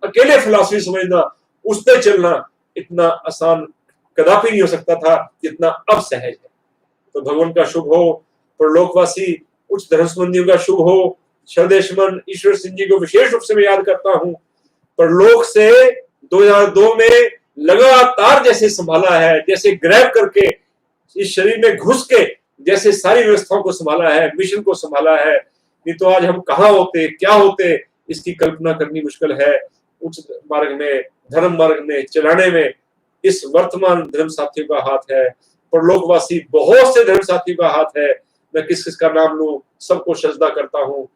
अकेले फिलॉसफी समझना, उस पर चलना इतना आसान कदापि नहीं हो सकता था जितना अब सहज है। तो भगवान का शुभ हो, परलोकवासी उच्च धर्म संबंधियों का शुभ हो। शरदेशमन ईश्वर सिंह जी को विशेष रूप से मैं याद करता हूँ। परलोक से 2002 में लगातार जैसे संभाला है, जैसे ग्रैब करके इस शरीर में घुस के जैसे सारी व्यवस्थाओं को संभाला है, मिशन को संभाला है। नहीं तो आज हम कहाँ होते, क्या होते, इसकी कल्पना करनी मुश्किल है। उच्च मार्ग में, धर्म मार्ग में चलाने में इस वर्तमान धर्म साथियों का हाथ है, परलोकवासी बहुत से धर्म साथियों का हाथ है। मैं किस किस का नाम लूं, सबको सजदा करता हूँ।